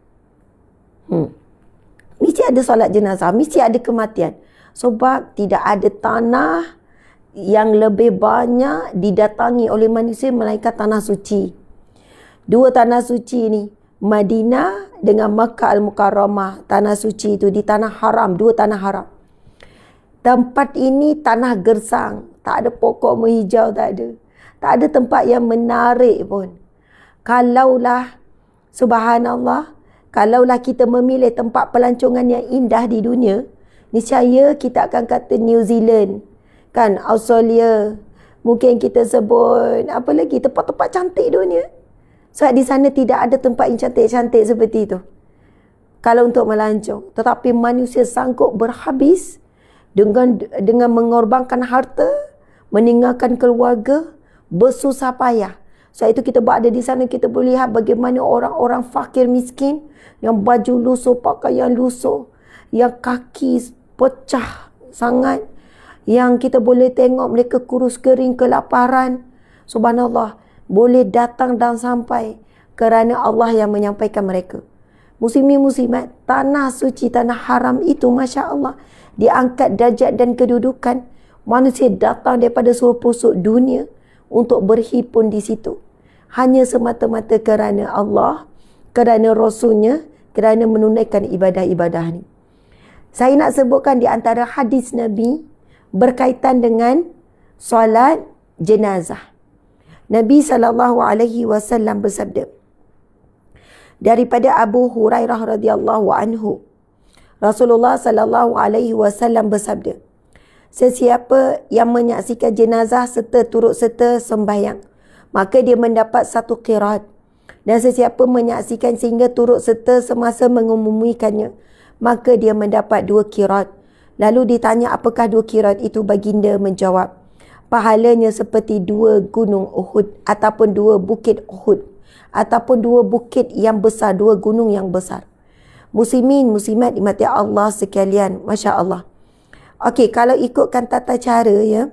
Mesti ada solat jenazah, mesti ada kematian. Sebab tidak ada tanah yang lebih banyak didatangi oleh manusia melainkan tanah suci. Dua tanah suci ni, Madinah dengan Makkah Al-Mukarramah, tanah suci itu di tanah haram, dua tanah haram. Tempat ini tanah gersang, tak ada pokok menghijau, tak ada. Tak ada tempat yang menarik pun. Kalaulah, subhanallah, kalaulah kita memilih tempat pelancongan yang indah di dunia, niscaya kita akan kata New Zealand, kan, Australia, mungkin kita sebut apa lagi, tempat-tempat cantik dunia. Sebab di sana tidak ada tempat yang cantik-cantik seperti itu kalau untuk melancong. Tetapi manusia sanggup berhabis dengan mengorbankan harta, meninggalkan keluarga, bersusah payah. Sebab itu kita berada di sana, kita boleh lihat bagaimana orang-orang fakir miskin yang baju lusuh, pakaian lusuh, yang kaki pecah sangat, yang kita boleh tengok mereka kurus kering kelaparan. Subhanallah, boleh datang dan sampai kerana Allah yang menyampaikan mereka. Muslimin muslimat, tanah suci, tanah haram itu, Masya Allah, diangkat darjat dan kedudukan. Manusia datang daripada seluruh pelosok dunia untuk berhimpun di situ. Hanya semata-mata kerana Allah, kerana Rasulnya, kerana menunaikan ibadah-ibadah ni. Saya nak sebutkan di antara hadis Nabi berkaitan dengan solat jenazah. Nabi SAW bersabda daripada Abu Hurairah radhiyallahu anhu, Rasulullah SAW bersabda, sesiapa yang menyaksikan jenazah serta turut serta sembahyang, maka dia mendapat satu qiraat. Dan sesiapa menyaksikan sehingga turut serta semasa mengemumikannya, maka dia mendapat 2 qiraat. Lalu ditanya apakah 2 qiraat itu, baginda menjawab, pahalanya seperti 2 gunung Uhud, ataupun 2 bukit Uhud, ataupun 2 bukit yang besar, 2 gunung yang besar. Muslimin, muslimat dimati Allah sekalian, Masya Allah. Okey, kalau ikutkan tata cara ya,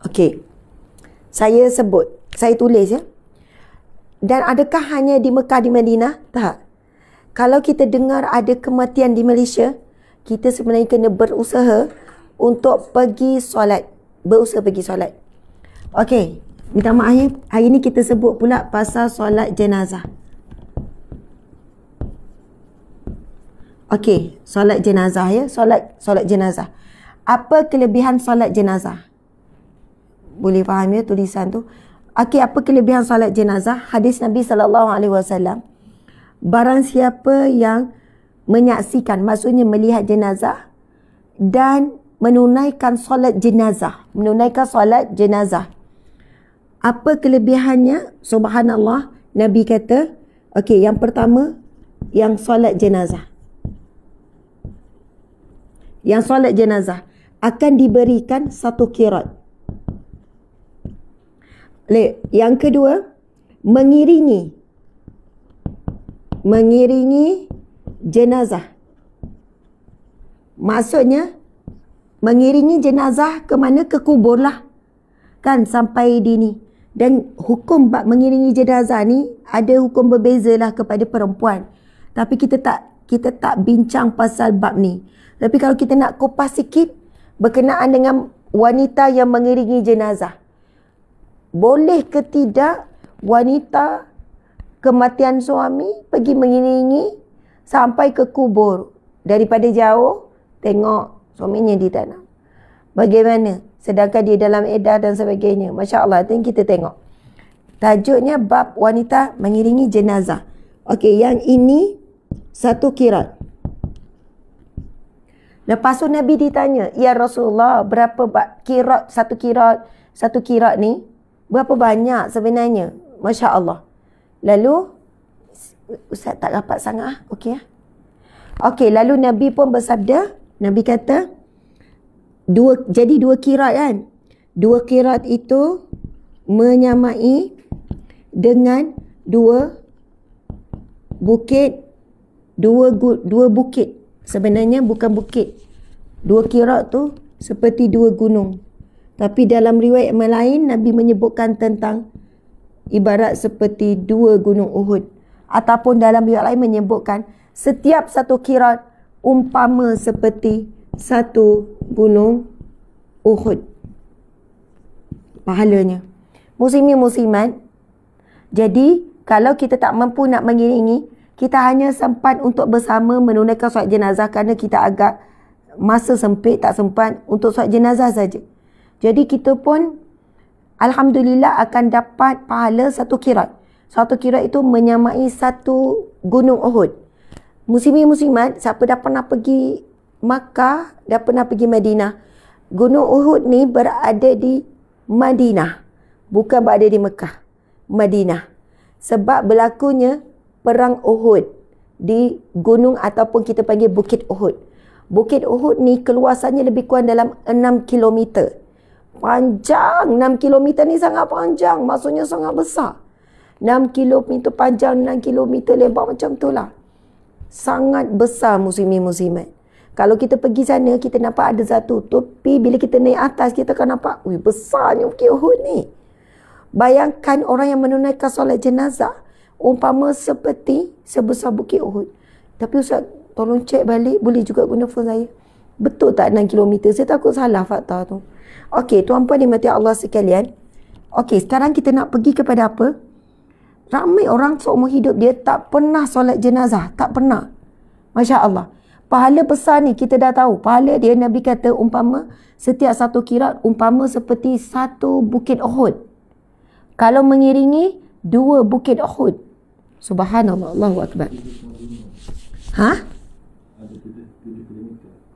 okey, saya sebut, saya tulis ya. Dan adakah hanya di Mekah, di Madinah? Tak. Kalau kita dengar ada kematian di Malaysia, kita sebenarnya kena berusaha untuk pergi solat. Berusaha pergi solat. Okey, minta maaf ya, hari ni kita sebut pula pasal solat jenazah. Okey, solat jenazah ya, solat jenazah. Apa kelebihan solat jenazah? Boleh faham ya tulisan tu? Okey, apa kelebihan solat jenazah? Hadis Nabi SAW, barang siapa yang menyaksikan, maksudnya melihat jenazah dan menunaikan solat jenazah, apa kelebihannya? Subhanallah, Nabi kata, okey, yang pertama, yang solat jenazah. Yang solat jenazah akan diberikan 1 qiraat. Yang kedua, mengiringi jenazah. Maksudnya, mengiringi jenazah ke mana? Ke kubur lah. Kan, sampai dini. Dan hukum bab mengiringi jenazah ni ada hukum berbeza lah kepada perempuan. Tapi kita tak bincang pasal bab ni. Tapi kalau kita nak kupas sikit berkenaan dengan wanita yang mengiringi jenazah. Boleh ke tidak wanita kematian suami pergi mengiringi sampai ke kubur? Daripada jauh tengok suaminya di tanah. Bagaimana? Sedangkan dia dalam edah dan sebagainya. Masya Allah, itu yang kita tengok. Tajuknya bab wanita mengiringi jenazah. Okey, yang ini 1 qiraat. Lepas tu Nabi ditanya, ya Rasulullah, berapa qiraat, 1 qiraat ni? Berapa banyak sebenarnya? Masya Allah. Lalu, Ustaz tak rapat sangat. Okey. Okey, lalu Nabi pun bersabda, Nabi kata, jadi 2 qiraat kan? 2 qiraat itu menyamai dengan dua bukit, dua bukit. Sebenarnya bukan bukit. 2 qirat tu seperti 2 gunung. Tapi dalam riwayat yang lain Nabi menyebutkan tentang ibarat seperti 2 gunung Uhud. Ataupun dalam riwayat lain menyebutkan setiap 1 qirat umpama seperti 1 gunung Uhud pahalanya. Muslimin muslimat, jadi kalau kita tak mampu nak mengiringi, kita hanya sempat untuk bersama menunaikan solat jenazah kerana kita agak masa sempit, tak sempat untuk solat jenazah saja. Jadi kita pun alhamdulillah akan dapat pahala 1 qirat. 1 qirat itu menyamai 1 gunung Uhud. Muslimin muslimat, siapa dah pernah pergi Makkah, dah pernah pergi Madinah. Gunung Uhud ni berada di Madinah, bukan berada di Mekah. Madinah. Sebab berlakunya perang Uhud di gunung ataupun kita panggil Bukit Uhud. Bukit Uhud ni keluasannya lebih kurang dalam 6 km. Panjang 6 km ni sangat panjang, maksudnya sangat besar. 6 km panjang, 6 km lebar macam tu lah. Sangat besar muslimin muslimat. Kalau kita pergi sana, kita nampak ada satu topi. Bila kita naik atas, kita akan nampak, wih, besarnya Bukit Uhud ni. Bayangkan orang yang menunaikan solat jenazah, umpama seperti sebesar Bukit Uhud. Tapi Ustaz, tolong cek balik, boleh juga guna phone saya. Betul tak 6 km? Saya takut salah fakta tu. Okey, tuan-puan dimati Allah sekalian. Okey, sekarang kita nak pergi kepada apa? Ramai orang seumur hidup dia tak pernah solat jenazah. Tak pernah. Masya Allah. Pahala besar ni kita dah tahu. Pahala dia Nabi kata umpama setiap 1 qirat umpama seperti 1 bukit Uhud. Kalau mengiringi 2 bukit Uhud. Subhanallah, Allahu Akbar. Ha?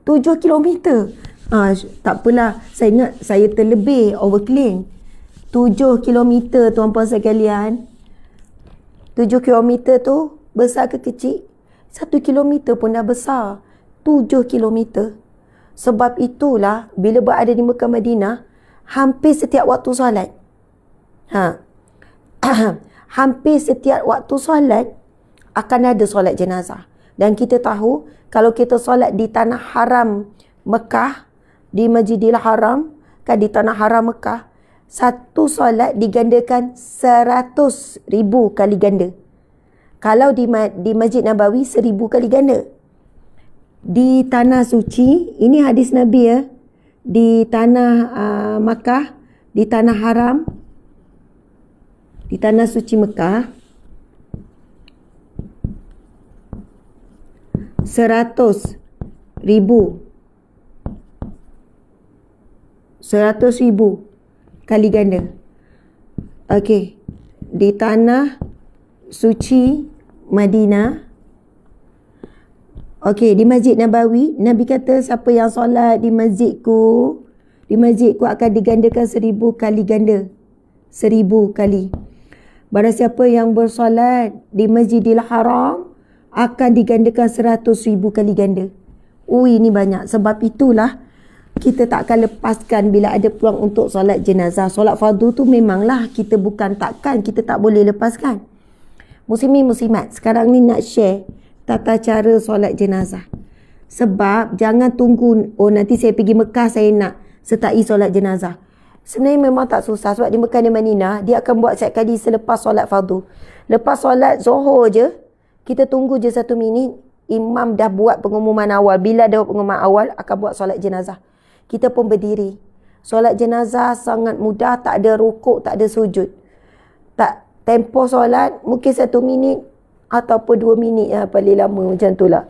7 km. Tak apalah. Saya ingat saya terlebih overclaim. 7 km tuan-puan sekalian. 7 km tu besar ke kecil? 1 km pun dah besar. 7 km. Sebab itulah bila berada di Mekah Madinah, hampir setiap waktu solat. Hampir setiap waktu solat akan ada solat jenazah. Dan kita tahu kalau kita solat di tanah haram Mekah, di Masjidil Haram, kan di tanah haram Mekah, satu solat digandakan 100,000 kali ganda. Kalau di Masjid Nabawi 1000 kali ganda. Di tanah suci, ini hadis Nabi ya, di tanah Makkah, di tanah haram, di tanah suci Mekah, 100,000 kali ganda. Okey, di tanah suci Madinah. Okey, di Masjid Nabawi, Nabi kata siapa yang solat di masjidku akan digandakan 1000 kali ganda. 1000 kali. Barang siapa yang bersolat di Masjidil Haram akan digandakan 100,000 kali ganda. Ini banyak. Sebab itulah kita tak akan lepaskan bila ada peluang untuk solat jenazah. Solat fardu tu memanglah kita kita tak boleh lepaskan. Muslimin muslimat, sekarang ni nak share tata cara solat jenazah. Sebab jangan tunggu, nanti saya pergi Mekah saya nak sertai solat jenazah. Sebenarnya memang tak susah. Sebab di Mekah dan Madinah, dia akan buat setiap kali selepas solat fardu. Lepas solat Zuhur je, kita tunggu je 1 minit, imam dah buat pengumuman awal. Bila dah pengumuman awal, akan buat solat jenazah. Kita pun berdiri. Solat jenazah sangat mudah, tak ada rukuk, tak ada sujud. Tempoh solat mungkin 1 minit ataupun 2 minit paling lama macam tu lah.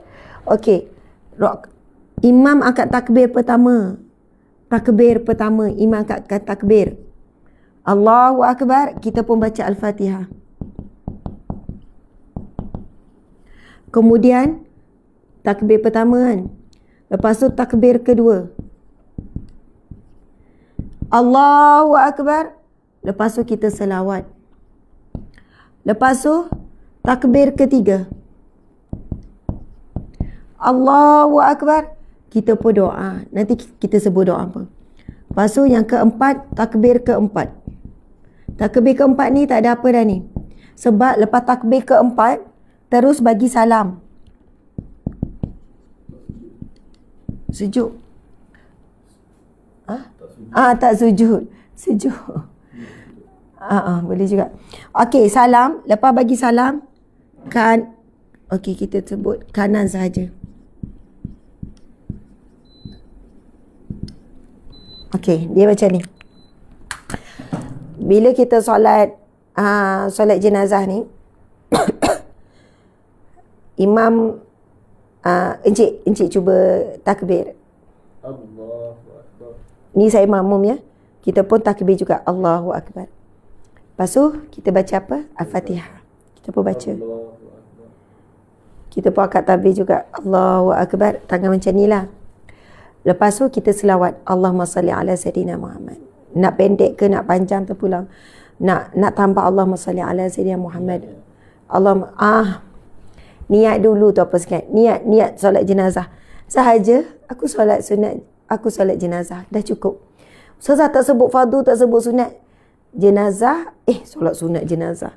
Okey. Imam angkat takbir pertama. Imam angkat takbir. Allahu Akbar. Kita pun baca Al-Fatihah. Kemudian takbir pertama kan. Lepas tu takbir kedua. Allahu Akbar. Lepas tu kita selawat. Lepas tu takbir ketiga. Allahu Akbar. Kita pun doa. Nanti kita sebut doa apa. Lepas tu yang keempat, takbir keempat. Takbir keempat ni tak ada apa dah ni. Sebab lepas takbir keempat, terus bagi salam. Sujud. Tak sujud. Sujud. Boleh juga. Okey, salam. Lepas bagi salam, okey, kita sebut kanan sahaja. Okey, dia macam ni. Bila kita solat jenazah ni, imam encik cuba takbir. Allahu Akbar. Ni saya makmum ya. Kita pun takbir juga. Allahu Akbar. Lepas tu kita baca apa? Al-Fatihah. Kita pun baca. Kita pun angkat takbir juga. Allahu Akbar. Tangan macam ni lah. Lepas tu kita selawat. Allahumma salli ala Sayyidina Muhammad. Nak pendek ke nak panjang terpulang. Nak tambah Allahumma salli ala Sayyidina Muhammad. Niat dulu tu apa sikit. Niat solat jenazah. Sahaja aku solat sunat, aku solat jenazah. Dah cukup. Ustazah tak sebut fardu, tak sebut sunat jenazah. Solat sunat jenazah.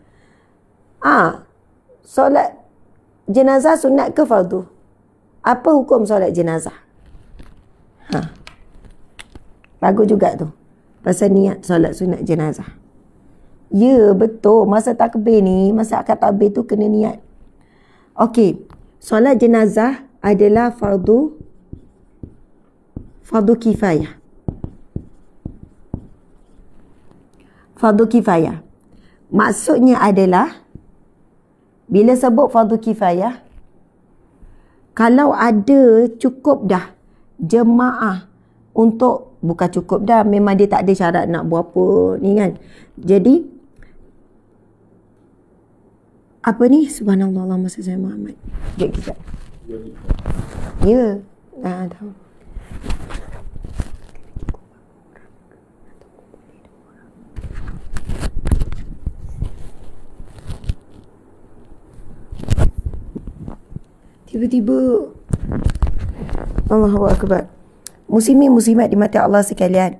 Solat jenazah sunat ke fardu? Apa hukum solat jenazah? Bagus juga tu. Pasal niat solat sunat jenazah. Ya, betul. Masa takbir ni, masa akad takbir tu kena niat. Okey, solat jenazah adalah fardu kifayah. Fardu kifayah. Maksudnya adalah bila sebut fardu kifayah, kalau ada cukup dah jemaah untuk, bukan cukup dah, memang dia tak ada syarat nak buat apa ni kan. Jadi apa ni? Subhanallah, Allahumma salli ala Muhammad. Sekejap. Ya. Tahu. Tiba-tiba Allahu Akbar. Muslimin muslimat dimati Allah sekalian.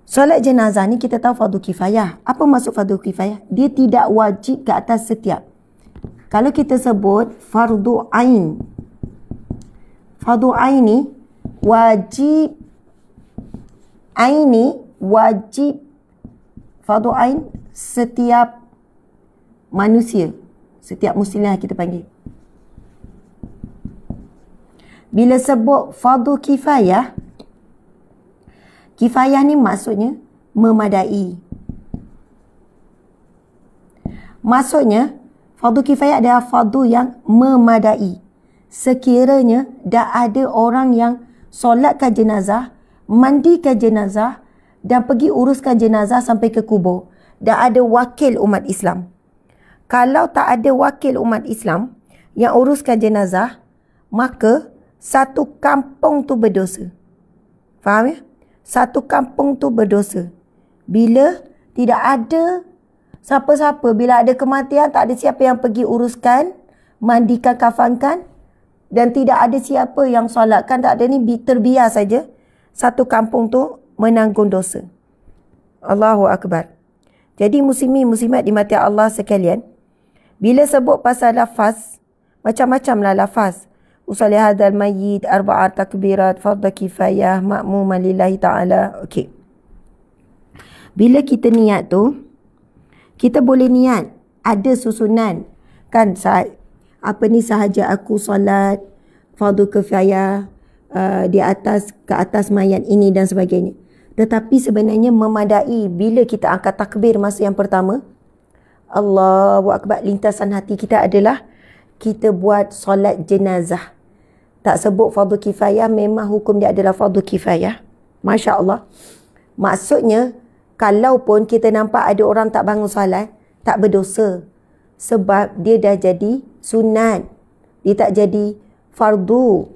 Solat jenazah ni kita tahu fardu kifayah. Apa maksud fardu kifayah? Dia tidak wajib ke atas setiap. Kalau kita sebut fardu ain. Fardu ain ni wajib. Ain ni wajib. Fardu ain setiap manusia. Setiap muslimah kita panggil. Bila sebut fardu kifayah, kifayah ni maksudnya memadai. Maksudnya, fardu kifayah adalah fardu yang memadai. Sekiranya dah ada orang yang solatkan jenazah, mandikan jenazah dan pergi uruskan jenazah sampai ke kubur. Dah ada wakil umat Islam. Kalau tak ada wakil umat Islam yang uruskan jenazah, maka satu kampung tu berdosa. Faham ya? Satu kampung tu berdosa. Bila tidak ada siapa-siapa, bila ada kematian, tak ada siapa yang pergi uruskan, mandikan, kafankan, dan tidak ada siapa yang solatkan, tak ada ni, terbiar saja, satu kampung tu menanggung dosa. Allahu Akbar. Jadi muslimin muslimat dimati Allah sekalian, bila sebut pasal lafaz, macam-macam lah lafaz. Usalli hadal mayyit arba'at takbirat fardu kifayah ma'muman lillahi ta'ala. Okey. Bila kita niat tu, kita boleh niat ada susunan kan, sahaja aku solat fardu kifayah di atas, ke atas mayat ini dan sebagainya. Tetapi sebenarnya memadai bila kita angkat takbir masa yang pertama, Allahu Akbar, lintasan hati kita adalah kita buat solat jenazah. Tak sebut fardu kifayah, memang hukum dia adalah fardu kifayah. Masya Allah. Maksudnya, kalaupun kita nampak ada orang tak bangun solat, tak berdosa. Sebab dia dah jadi sunat. Dia tak jadi fardu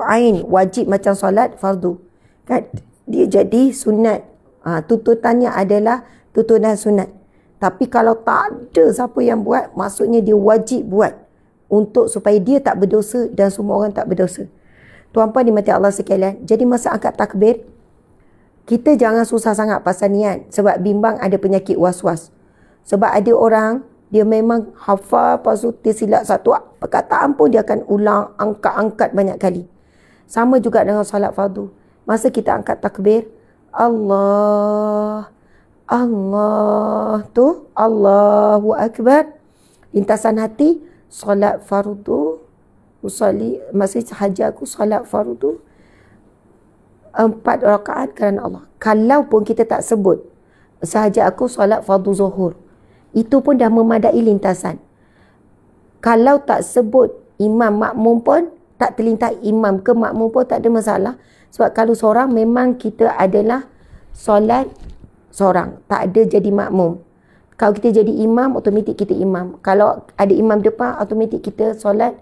ain, wajib macam solat, fardu. Kan? Dia jadi sunat. Tuntutannya adalah tuntutan sunat. Tapi kalau tak ada siapa yang buat, maksudnya dia wajib buat. Untuk supaya dia tak berdosa dan semua orang tak berdosa. Tuan-puan dimati Allah sekalian. Jadi masa angkat takbir, kita jangan susah sangat pasal niat. Sebab bimbang ada penyakit was-was. Sebab ada orang Dia memang hafal, lepas tu tersilap satu perkataan pun dia akan ulang, angkat-angkat banyak kali. Sama juga dengan solat fardu. Masa kita angkat takbir, Allah, Allah tu, Allahu Akbar. Lintasan hati, solat fardu, usalli, masa sahaja aku solat fardu 4 rakaat kerana Allah. Kalau pun kita tak sebut, sahaja aku solat fardu zuhur, itu pun dah memadai lintasan. Kalau tak sebut imam makmum pun, tak terlintas imam ke makmum pun tak ada masalah. Sebab kalau seorang memang kita adalah solat seorang, tak ada jadi makmum. Kalau kita jadi imam, automatik kita imam. Kalau ada imam depan, automatik kita solat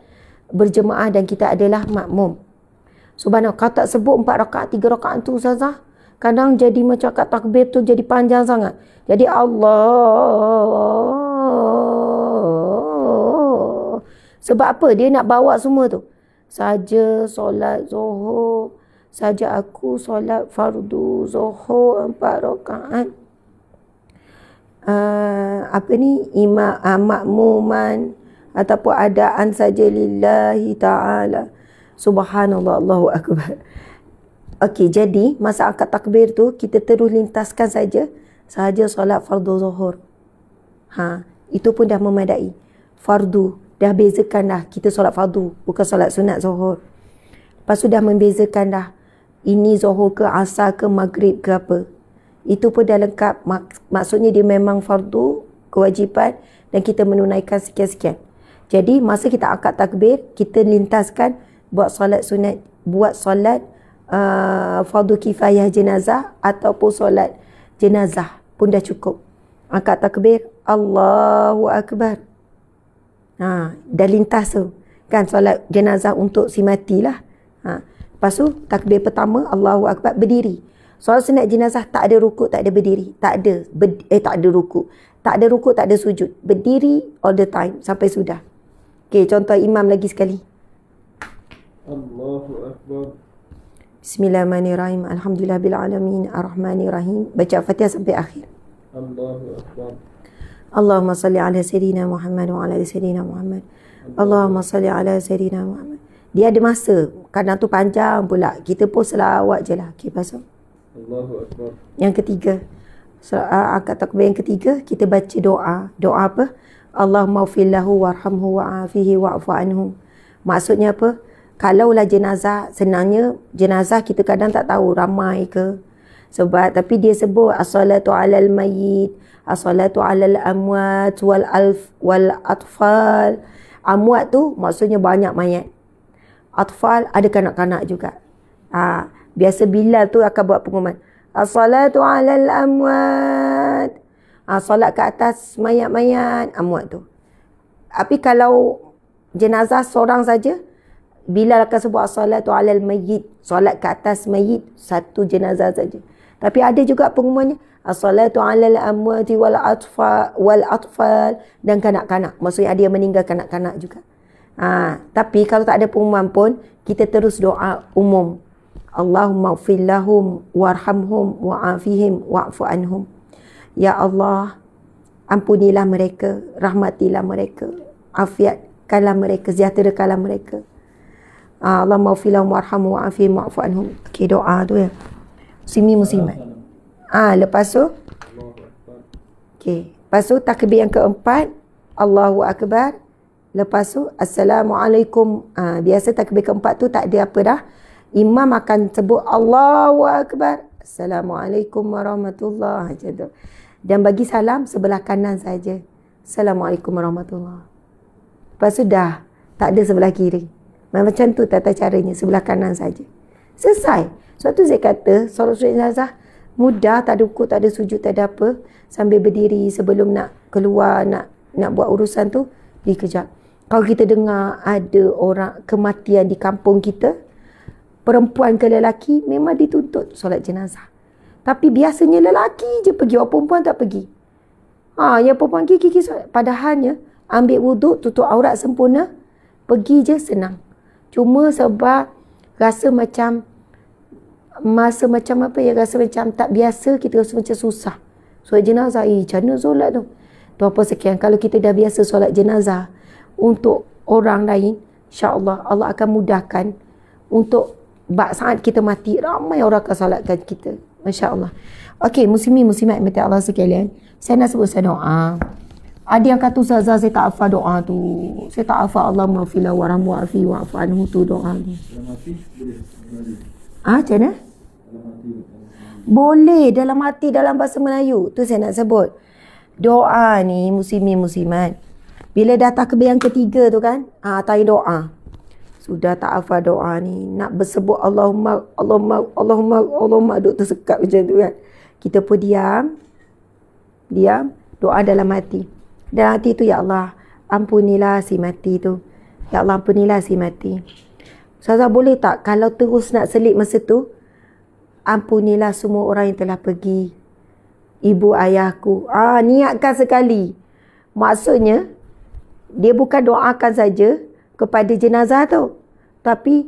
berjemaah dan kita adalah makmum. Subhanallah, kalau tak sebut 4 rakaat, 3 rakaat tu Ustazah, kadang jadi macam kat takbir tu jadi panjang sangat. Jadi Allah. Sebab apa? Dia nak bawa semua tu. Saja solat zuhur, saja aku solat fardu zuhur 4 rakaat. Apa ni? Makmuman ataupun adaan saja lillahi ta'ala. Subhanallah, Allahu Akbar. Okey, jadi masa angkat takbir tu kita terus lintaskan sahaja solat fardu zuhur. Itu pun dah memadai. Fardu dah bezakan dah, kita solat fardu, bukan solat sunat zuhur. Lepas tu dah membezakan dah, ini zuhur ke asar ke maghrib ke apa. Itu pun dah lengkap. Maksudnya dia memang fardu, kewajipan, dan kita menunaikan sekian-sekian. Jadi masa kita angkat takbir, kita lintaskan buat solat sunat, buat solat fardu kifayah jenazah ataupun solat jenazah pun dah cukup. Angkat takbir, Allahu Akbar. Dah lintas tu. Kan solat jenazah untuk si mati lah. Lepas tu takbir pertama, Allahu Akbar, berdiri. Solat sunat jenazah tak ada rukuk, tak ada berdiri. Tak ada. Tak ada rukuk. Tak ada rukuk, tak ada sujud. Berdiri all the time sampai sudah. Okey, contoh imam lagi sekali. Allahu Akbar. Bismillahirrahmanirrahim. Alhamdulillahirrahmanirrahim. Ar-Rahmanirrahim. Baca Fatihah sampai akhir. Allahu Akbar. Allahumma salli ala Sayyidina Muhammad wa ala Sayyidina Muhammad. Allahumma salli ala Sayyidina Muhammad. Dia ada masa. Kadang tu panjang pula. Kita pun selawat je lah. Okay, pasal. Allahu Akbar. Yang ketiga. Angkat takbir yang ketiga, kita baca doa. Doa apa? Allahumma ufillahu warhamhu wa'afihi wa'fu anhu. Maksudnya apa? Kalaulah jenazah, senangnya jenazah kita kadang tak tahu ramai ke. Sebab, tapi dia sebut as-salatu alal mayyit, as-salatu alal amwat wal atfal. Amwat tu maksudnya banyak mayat. Atfal ada kanak-kanak juga. Biasa Bilal tu akan buat pengumuman. As-salatu alal amwat. Solat ke atas mayat-mayat amwat tu. Tapi kalau jenazah seorang saja, Bilal akan sebut as-salatu alal mayyit, solat ke atas mayit, satu jenazah saja. Tapi ada juga pengumumannya as-salatu alal amwati wal atfal dan kanak-kanak. Maksudnya ada yang meninggal kanak-kanak juga. Tapi kalau tak ada pengumuman pun, kita terus doa umum. Allahumma ighfir lahum warhamhum wa'afihim wa'fu anhum. Ya Allah, ampunilah mereka, rahmatilah mereka, afiatkanlah mereka, sejahterakanlah mereka. Allahumma ighfir lahum warhamhum wa'afihim wa'fu anhum. Okey, doa tu ya. Muslimat. Lepas tu okey, lepas tu takbir yang keempat, Allahu Akbar. Lepas tu Assalamualaikum. Biasa takbir keempat tu tak ada apa dah. Imam akan sebut Allahu Akbar, Assalamualaikum warahmatullahi wabarakatuh. Dan bagi salam sebelah kanan saja. Assalamualaikum warahmatullahi. Lepas tu dah tak ada sebelah kiri. Macam tu tata caranya, sebelah kanan saja. Selesai. Sebab tu saya kata solat sunat jenazah mudah, tak ada rukuk, tak ada sujud, tak ada apa. Sambil berdiri sebelum nak keluar, nak buat urusan tu, dikejap. Kalau kita dengar ada orang kematian di kampung kita, perempuan ke lelaki, memang dituntut solat jenazah. Tapi biasanya lelaki je pergi, orang perempuan tak pergi. Yang perempuan kiki solat. Padahalnya ambil wuduk, tutup aurat sempurna, pergi je senang. Cuma sebab rasa macam apa ya, rasa macam tak biasa, kita rasa macam susah. Solat jenazah, macam mana solat tu? Tu apa sekian. Kalau kita dah biasa solat jenazah untuk orang lain, insya-Allah Allah akan mudahkan untuk saat kita mati ramai orang akan solatkan kita. Masya-Allah. Okey, muslimin muslimat mati Allah sekalian. Saya nak sebut saya doa. Ada yang kata Ustazah saya tak hafal doa tu. Saya tak hafal Allahumma fila warhamu wa'afi wa'fu anhu tu doa tu. Macam mana? Boleh dalam hati dalam bahasa Melayu. Tu saya nak sebut. Doa ni muslimin muslimat. Bila datang ke yang ketiga tu kan, tanya doa. Sudah tak hafal doa ni, nak bersebut Allahumma duk tersekat macam tu kan. Kita pun diam, doa dalam hati. Dalam hati tu, ya Allah, ampunilah si mati tu. Ya Allah, ampunilah si mati. Ustazah boleh tak kalau terus nak selit masa tu, ampunilah semua orang yang telah pergi. Ibu ayahku. Niatkan sekali. Maksudnya, dia bukan doakan saja kepada jenazah tu, tapi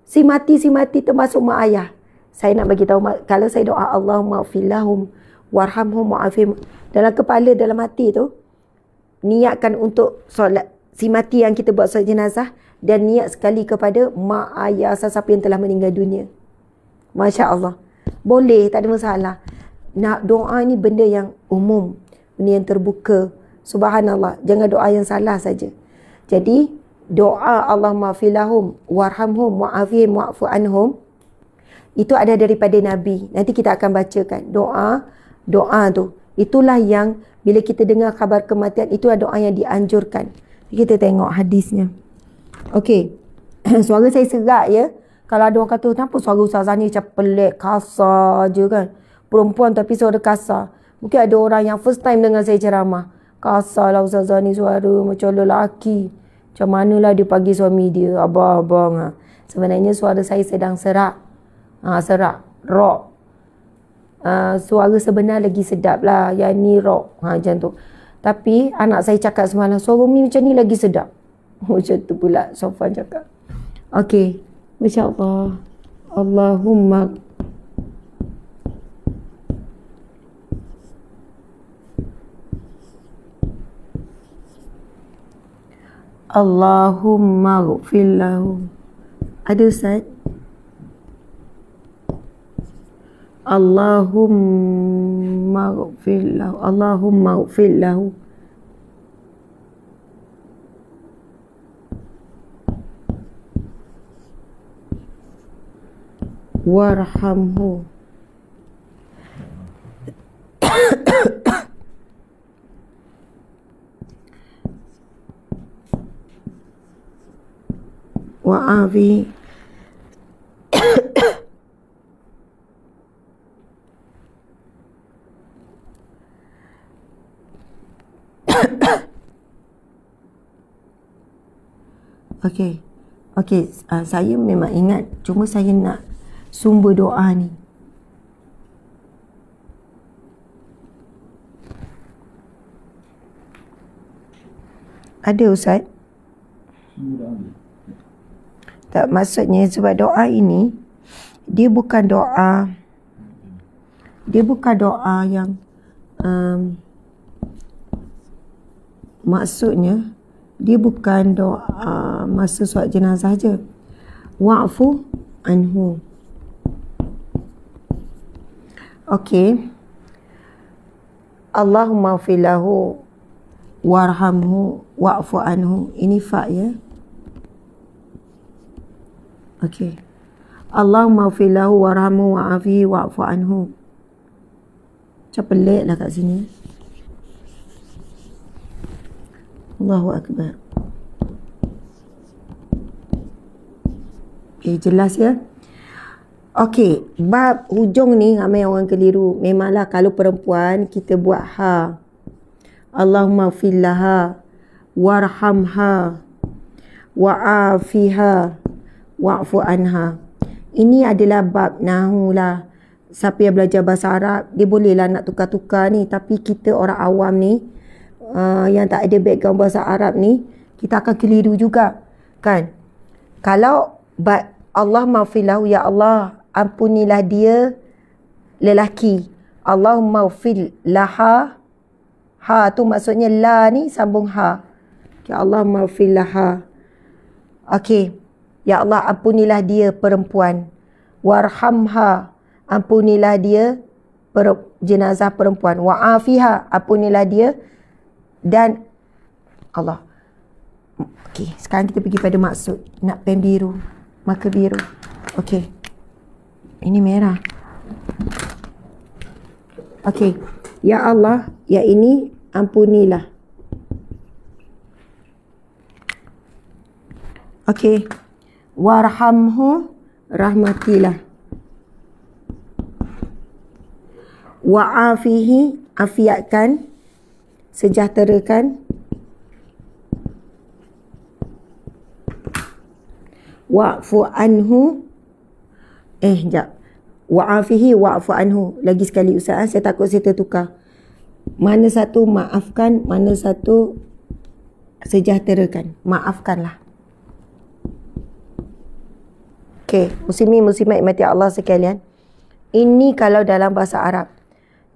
si mati termasuk mak ayah. Saya nak bagi tahu, kalau saya doa Allahumma filahum warhamhum wa'afihim, dalam kepala, dalam hati tu, niatkan untuk solat si mati yang kita buat solat jenazah, dan niat sekali kepada mak ayah sesiapa yang telah meninggal dunia. Masya Allah. Boleh, tak ada masalah. Nak doa ni benda yang umum, benda yang terbuka. Subhanallah. Jangan doa yang salah saja. Jadi doa Allahumma filahum warhamhum wa'afihim wa'fu anhum, itu ada daripada Nabi. Nanti kita akan bacakan doa tu. Itulah yang bila kita dengar khabar kematian, itu adalah doa yang dianjurkan. Kita tengok hadisnya. Okey. Suara saya serak ya. Kalau ada orang kata, kenapa suara Ustazah ni macam pelik, kasar je kan. Perempuan tapi suara kasar. Mungkin ada orang yang first time dengar saya ceramah. Kasar lah Ustazah ni suara macam lelaki. Macam manalah dia panggil suami dia, abang-abang. Sebenarnya suara saya sedang serak. Serak. Rock. Suara sebenar lagi sedap lah. Yang ni rock. Macam tu. Tapi anak saya cakap semalam, suara Umi macam ni lagi sedap. Macam tu pula Sofan cakap. Okey. Masya Allah. Allahumma ghfir lahu. Ada Ustaz? Allahumma ghfir lahu. Warhamhu. Wa'afi. Okey, saya memang ingat, cuma saya nak sumber doa ni. Ada Ustaz? Tak, maksudnya sebab doa ini dia bukan doa yang maksudnya dia bukan doa masa solat jenazah je. Wa'fu anhu. Okey. Allahumma filahu warhamhu wa'fu anhu. Ini fa ya. Okey. Allahumma filahu warhamhu wa'afihi wa'fu anhu. Macam pelik lah kat sini. Allahu Akbar. Jelas ya. Okey, bab hujung ni ramai orang keliru. Memanglah kalau perempuan kita buat ha. Allahumma fillaha warhamha wa'afiha wa'fu anha. Ini adalah bab nahu lah. Siapa yang belajar bahasa Arab, dia bolehlah nak tukar-tukar ni. Tapi kita orang awam ni, yang tak ada background bahasa Arab ni, kita akan keliru juga kan. Kalau Allah maghfirlahu, ya Allah ampunilah dia lelaki. Allah maghfir laha Ha tu maksudnya la ni sambung ha. Ya Allah maghfir laha. Okey. Ya Allah ampunilah dia perempuan. Warhamha, ampunilah dia jenazah perempuan. Wa'afiha, ampunilah dia. Dan Allah. Okey, sekarang kita pergi pada maksud. Nak pen biru, marker biru. Okey. Ini merah. Okey. Ya Allah, ya ini ampunilah. Okey. Warhamhu, rahmatilah. Wa'afihi, afiatkan, sejahterakan. Wa'fu anhu, sekejap. Wa'afihi, wa'fu anhu. Lagi sekali Ustaz, saya takut saya tertukar. Mana satu maafkan, mana satu sejahterakan. Maafkanlah. Okey, muslimin muslimat mati Allah sekalian. Ini kalau dalam bahasa Arab.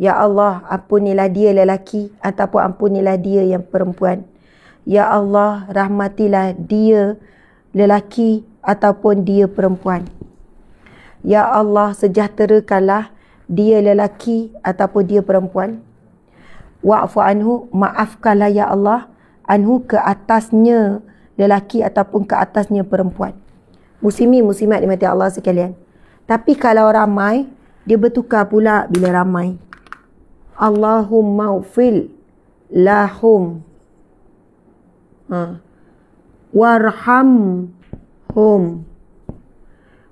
Ya Allah, ampunilah dia lelaki ataupun ampunilah dia yang perempuan. Ya Allah, rahmatilah dia lelaki ataupun dia perempuan. Ya Allah, sejahterakanlah dia lelaki ataupun dia perempuan. Wa'fu anhu, maafkanlah ya Allah, anhu ke atasnya lelaki ataupun ke atasnya perempuan. Muslimin muslimat dimati Allah sekalian. Tapi kalau ramai, dia bertukar pula bila ramai. Allahumma ufil lahum. Warhamhum.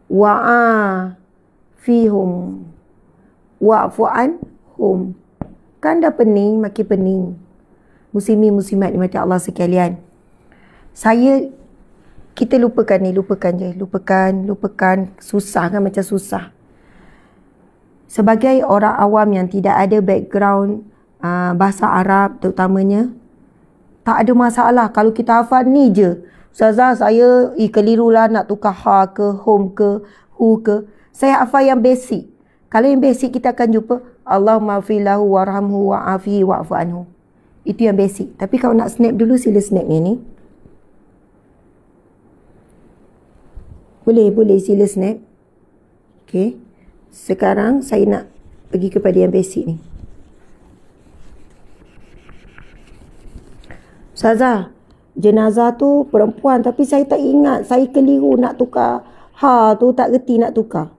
Wa'afihum. Wa'fu anhum. Kan dah pening, makin pening. Muslimin muslimat dimati Allah sekalian. Kita lupakan ni, lupakan je. Lupakan. Susah kan, macam susah. Sebagai orang awam yang tidak ada background bahasa Arab terutamanya, tak ada masalah kalau kita hafal ni je. Ustazah, saya kelirulah nak tukar ha ke, hum ke, hu ke. Saya hafal yang basic. Kalau yang basic kita akan jumpa Allahumma filahu warhamhu wa'afihi wa'fu anhu. Itu yang basic. Tapi kalau nak snap dulu, sila snap ni. Boleh sila snap. Okey. Sekarang saya nak pergi kepada yang basic ni. Ustazah, jenazah tu perempuan tapi saya tak ingat, saya keliru nak tukar ha tu, tak reti nak tukar.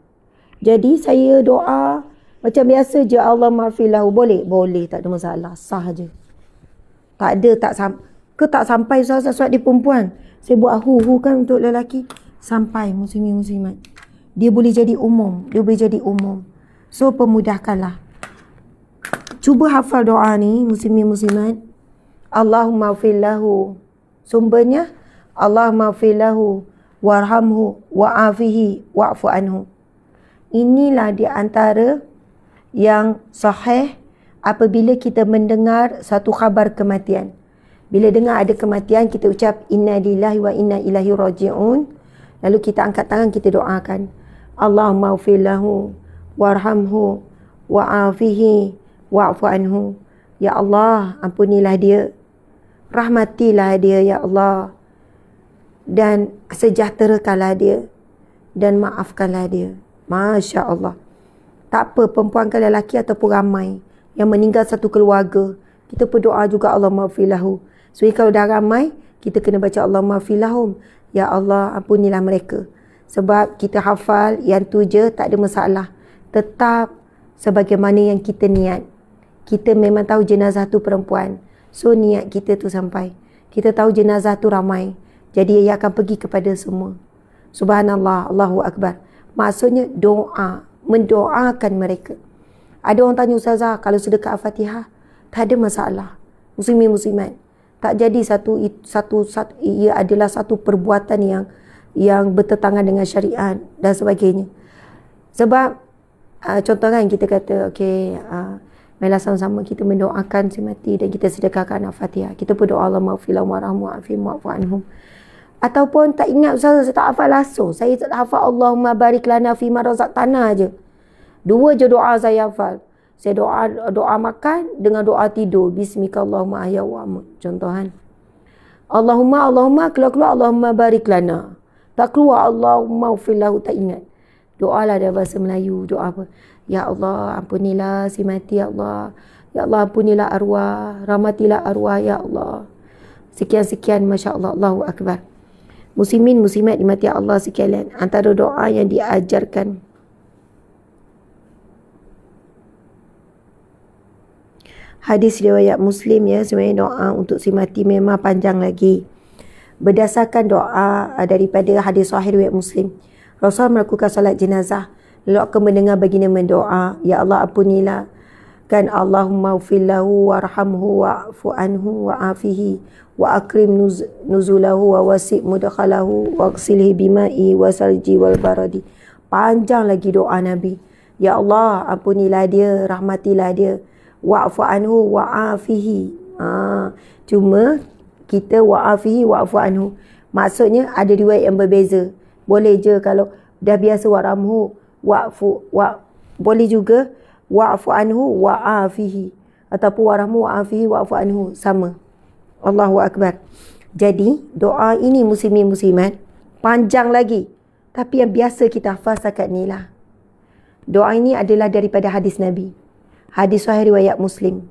Jadi saya doa macam biasa je, Allah maghfirlahu. Boleh, tak ada masalah, sah je. Tak sampai Ustazah sebab dia perempuan. Saya buat hu kan untuk lelaki. Sampai muslimin muslimat. Dia boleh jadi umum. So pemudahkanlah. Cuba hafal doa ni muslimin muslimat. Allahumma fillahu. Sumbernya Allahumma fillahu warhamhu wa'afihi wa'fu anhu. Inilah di antara yang sahih apabila kita mendengar satu khabar kematian. Bila dengar ada kematian, kita ucap inna lillahi wa inna ilaihi raji'un. Lalu kita angkat tangan, kita doakan. Allahumma ghfir lahu warhamhu wa'afihi wa'fu anhu. Ya Allah, ampunilah dia. Rahmatilah dia, ya Allah. Dan sejahterakanlah dia. Dan maafkanlah dia. Masya Allah. Tak apa, perempuan ke lelaki ataupun ramai yang meninggal satu keluarga, kita berdoa juga Allahumma ghfir lahu. So kalau dah ramai, kita kena baca Allahumma ghfir lahum. Ya Allah, ampunilah mereka. Sebab kita hafal yang tu je, tak ada masalah. Tetap sebagaimana yang kita niat. Kita memang tahu jenazah tu perempuan. So niat kita tu sampai. Kita tahu jenazah tu ramai. Jadi ia akan pergi kepada semua. Subhanallah, Allahu Akbar. Maksudnya doa. Mendoakan mereka. Ada orang tanya, Ustazah, kalau sedekah Al-Fatihah, tak ada masalah. Muslimin muslimat. Tak jadi ia adalah satu perbuatan yang bertentangan dengan syariat dan sebagainya. Sebab contoh kan kita kata okey, marilah sama-sama kita mendoakan si mati dan kita sedekahkan Al-Fatihah. Kita berdoa Allahumma ghfir lahum warhamhum wa'fu anhum. Ataupun tak ingat, Ustaz, saya tak hafal langsung. Saya tak hafal Allahumma barik lana fi ma razaqtana je. 2 je doa saya hafal. Saya doa makan dengan doa tidur. Bismikallahumma ahya wa amut. Contoh kan. Allahumma keluar Allahumma barik lana. Tak keluar Allahumma ufillahu, tak ingat. Doa lah dia bahasa Melayu. Doa apa? Ya Allah ampunilah si mati ya Allah. Ya Allah ampunilah arwah. Rahmatilah arwah ya Allah. Sekian-sekian, Masya Allah. Allahu Akbar. Muslimin muslimat dimati Allah sekalian. Antara doa yang diajarkan hadis riwayat Muslim ya, sebenarnya doa untuk si mati memang panjang lagi. Berdasarkan doa daripada hadis sahih riwayat Muslim, Rasul melakukan salat jenazah, lalu akan mendengar baginda mendoa, ya Allah ampunilah kan, Allahumma ufillahu warhamhu wa'fu anhu wa'afihi wa akrim nuzulahu wa wasi' mudkhalahu wa ghsilhi bima'i wa salji wal baradi. Panjang lagi doa Nabi. Ya Allah ampunilah dia, rahmatilah dia, wa'fu anhu wa'afihi. Cuma kita wa'afihi wa'fu anhu, maksudnya ada riwayat yang berbeza. Boleh je kalau dah biasa warhamhu boleh juga wa'fu anhu wa'afihi, ataupun warhamhu wa'afihi wa'fu anhu, sama. Allahu Akbar. Jadi doa ini muslimin muslimat panjang lagi, tapi yang biasa kita hafal setakat ni lah. Doa ini adalah daripada hadis Nabi, hadis sahih riwayat Muslim,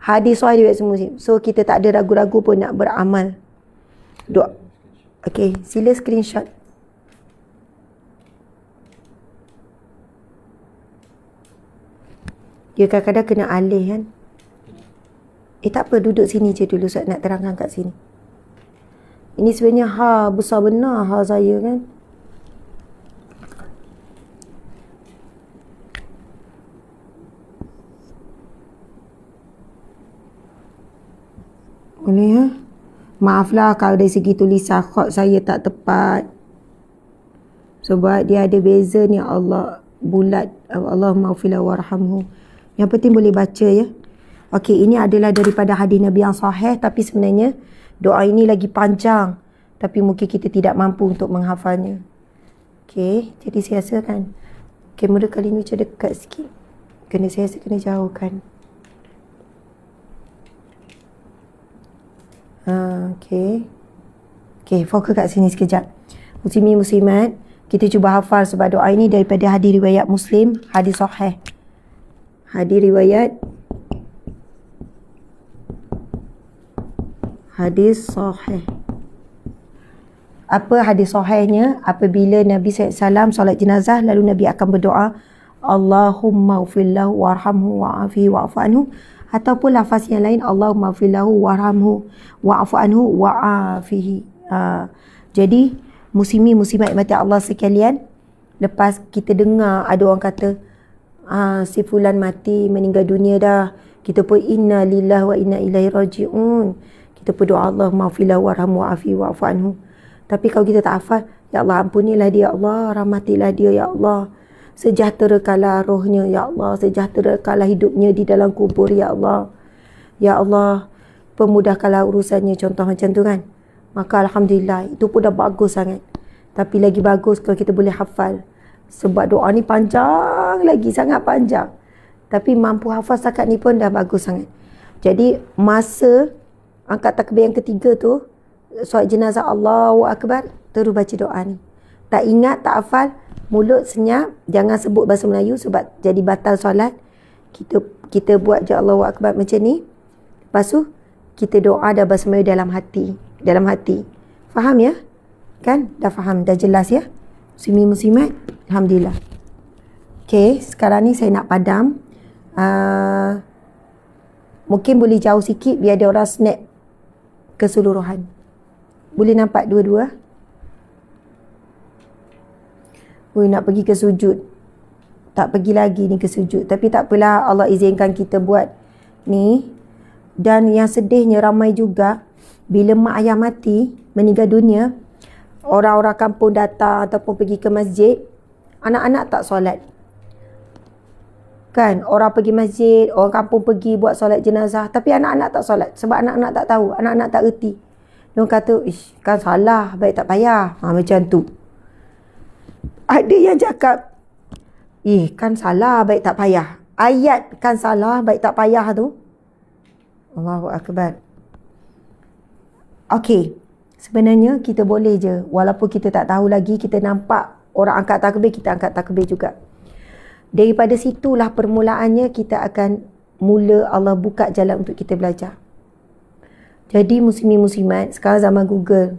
hadis sahih riwayat Muslim. So kita tak ada ragu-ragu pun nak beramal. Doa. Okey, sila screenshot. Dia kadang-kadang kena alih kan. Tak apa, duduk sini je dulu saya nak terangkan kat sini. Ini sebenarnya besar benar saya kan. Boleh ya? Maaflah kalau dari segi tulisan khat saya tak tepat. Sebab dia ada beza ni, Allah bulat, Allahumma ufila warhamhu. Yang penting boleh baca ya. Okey, ini adalah daripada hadis Nabi yang sahih, tapi sebenarnya doa ini lagi panjang, tapi mungkin kita tidak mampu untuk menghafalnya. Okey, jadi saya rasa kan kamera kali ni macam dekat sikit. Saya rasa kena jauhkan. Okey, fokus kat sini sekejap. Muslimin muslimat, kita cuba hafal sebab doa ini daripada hadis riwayat Muslim, hadis sahih. Hadis riwayat hadis sahih. Apa hadis sahihnya? Apabila Nabi SAW solat jenazah, lalu Nabi akan berdoa, Allahumma ufillahu warhamhu wa'afihi wa'fu anhu, ataupun lafaz yang lain, Allahumma ufillahu warhamhu wa'fu anhu wa'afihi. Jadi muslimin muslimat mati Allah sekalian, lepas kita dengar ada orang kata si fulan mati, meninggal dunia dah, kita pun inna lillahi wa inna ilaihi raji'un. Kita berdoa Allahumma ufillahu warhamhu wa'afihi wa'fu anhu. Tapi kalau kita tak hafal, ya Allah ampunilah dia, ya Allah rahmatilah dia, ya Allah sejahterakanlah rohnya, ya Allah sejahterakanlah hidupnya di dalam kubur, ya Allah, ya Allah pemudahkanlah urusannya, contoh macam tu kan. Maka alhamdulillah, itu pun dah bagus sangat. Tapi lagi bagus kalau kita boleh hafal, sebab doa ni panjang lagi, sangat panjang. Tapi mampu hafal setakat ni pun dah bagus sangat. Jadi masa angkat takbir yang ketiga tu, solat jenazah Allahu Akbar, terus baca doa ni. Tak ingat, tak hafal, mulut senyap, jangan sebut bahasa Melayu sebab jadi batal solat. Kita buat je Allahu Akbar macam ni. Lepas tu kita doa dah bahasa Melayu dalam hati. Dalam hati. Faham ya? Kan? Dah faham, dah jelas ya? Muslimin muslimat, alhamdulillah. Okey, sekarang ni saya nak padam. Mungkin boleh jauh sikit biar ada orang snap keseluruhan. Boleh nampak dua-dua? Nak pergi ke sujud. Tak pergi lagi ni ke sujud. Tapi tak apalah, Allah izinkan kita buat ni. Dan yang sedihnya ramai juga, bila mak ayah mati, meninggal dunia, orang-orang kampung datang ataupun pergi ke masjid, anak-anak tak solat. Kan, orang pergi masjid, orang kampung pergi buat solat jenazah, tapi anak-anak tak solat. Sebab anak-anak tak tahu, anak-anak tak erti. Dia kata, kan salah, baik tak payah. Macam tu. Ada yang cakap, kan salah, baik tak payah. ayat kan salah, baik tak payah tu. Allahu Akbar. Okey, sebenarnya kita boleh je, walaupun kita tak tahu lagi, kita nampak orang angkat takbir, kita angkat takbir juga. Daripada situlah permulaannya kita akan mula Allah buka jalan untuk kita belajar. Jadi muslimin-muslimat, sekarang zaman Google,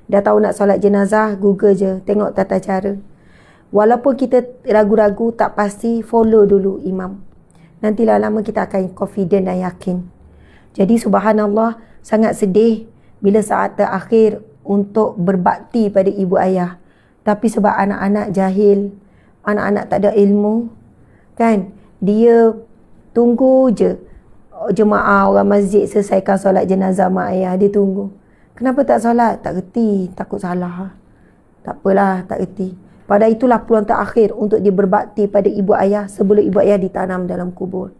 dah tahu nak solat jenazah, Google je, tengok tata cara. Walaupun kita ragu-ragu, tak pasti, follow dulu imam. Nanti lama-lama kita akan confident dan yakin. Jadi subhanallah, sangat sedih bila saat terakhir untuk berbakti pada ibu ayah. Tapi sebab anak-anak jahil, anak-anak tak ada ilmu, kan, dia tunggu je jemaah orang masjid selesaikan solat jenazah mak ayah, dia tunggu. Kenapa tak solat? Tak reti, takut salah. Tak apalah, tak reti. Pada itulah peluang terakhir untuk dia berbakti pada ibu ayah sebelum ibu ayah ditanam dalam kubur.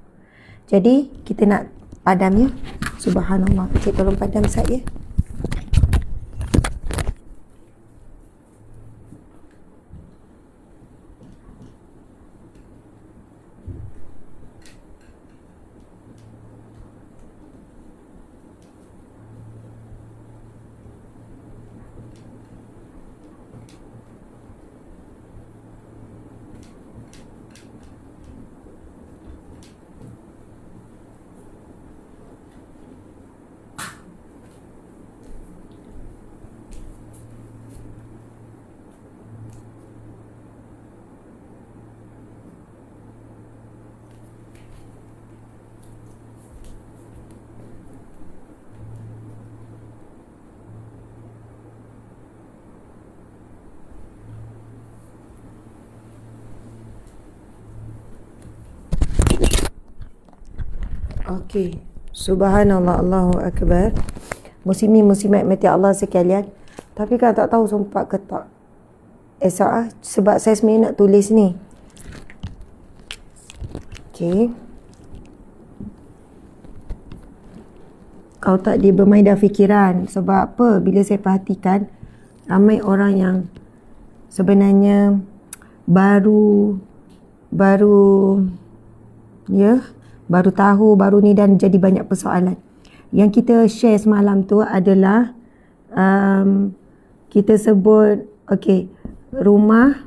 Jadi kita nak padam ya. Subhanallah. Cik tolong padam saya. Okey. Subhanallah, Allahu Akbar. Muslimin muslimat mati Allah sekalian. Tapi kan tak tahu sempat ke tak. Esok sebab saya sebenarnya nak tulis ni. Okey. Kau tak dia bermain dah fikiran. Sebab apa? Bila saya perhatikan, ramai orang yang sebenarnya baru tahu, baru ni, dan jadi banyak persoalan. Yang kita share semalam tu adalah kita sebut rumah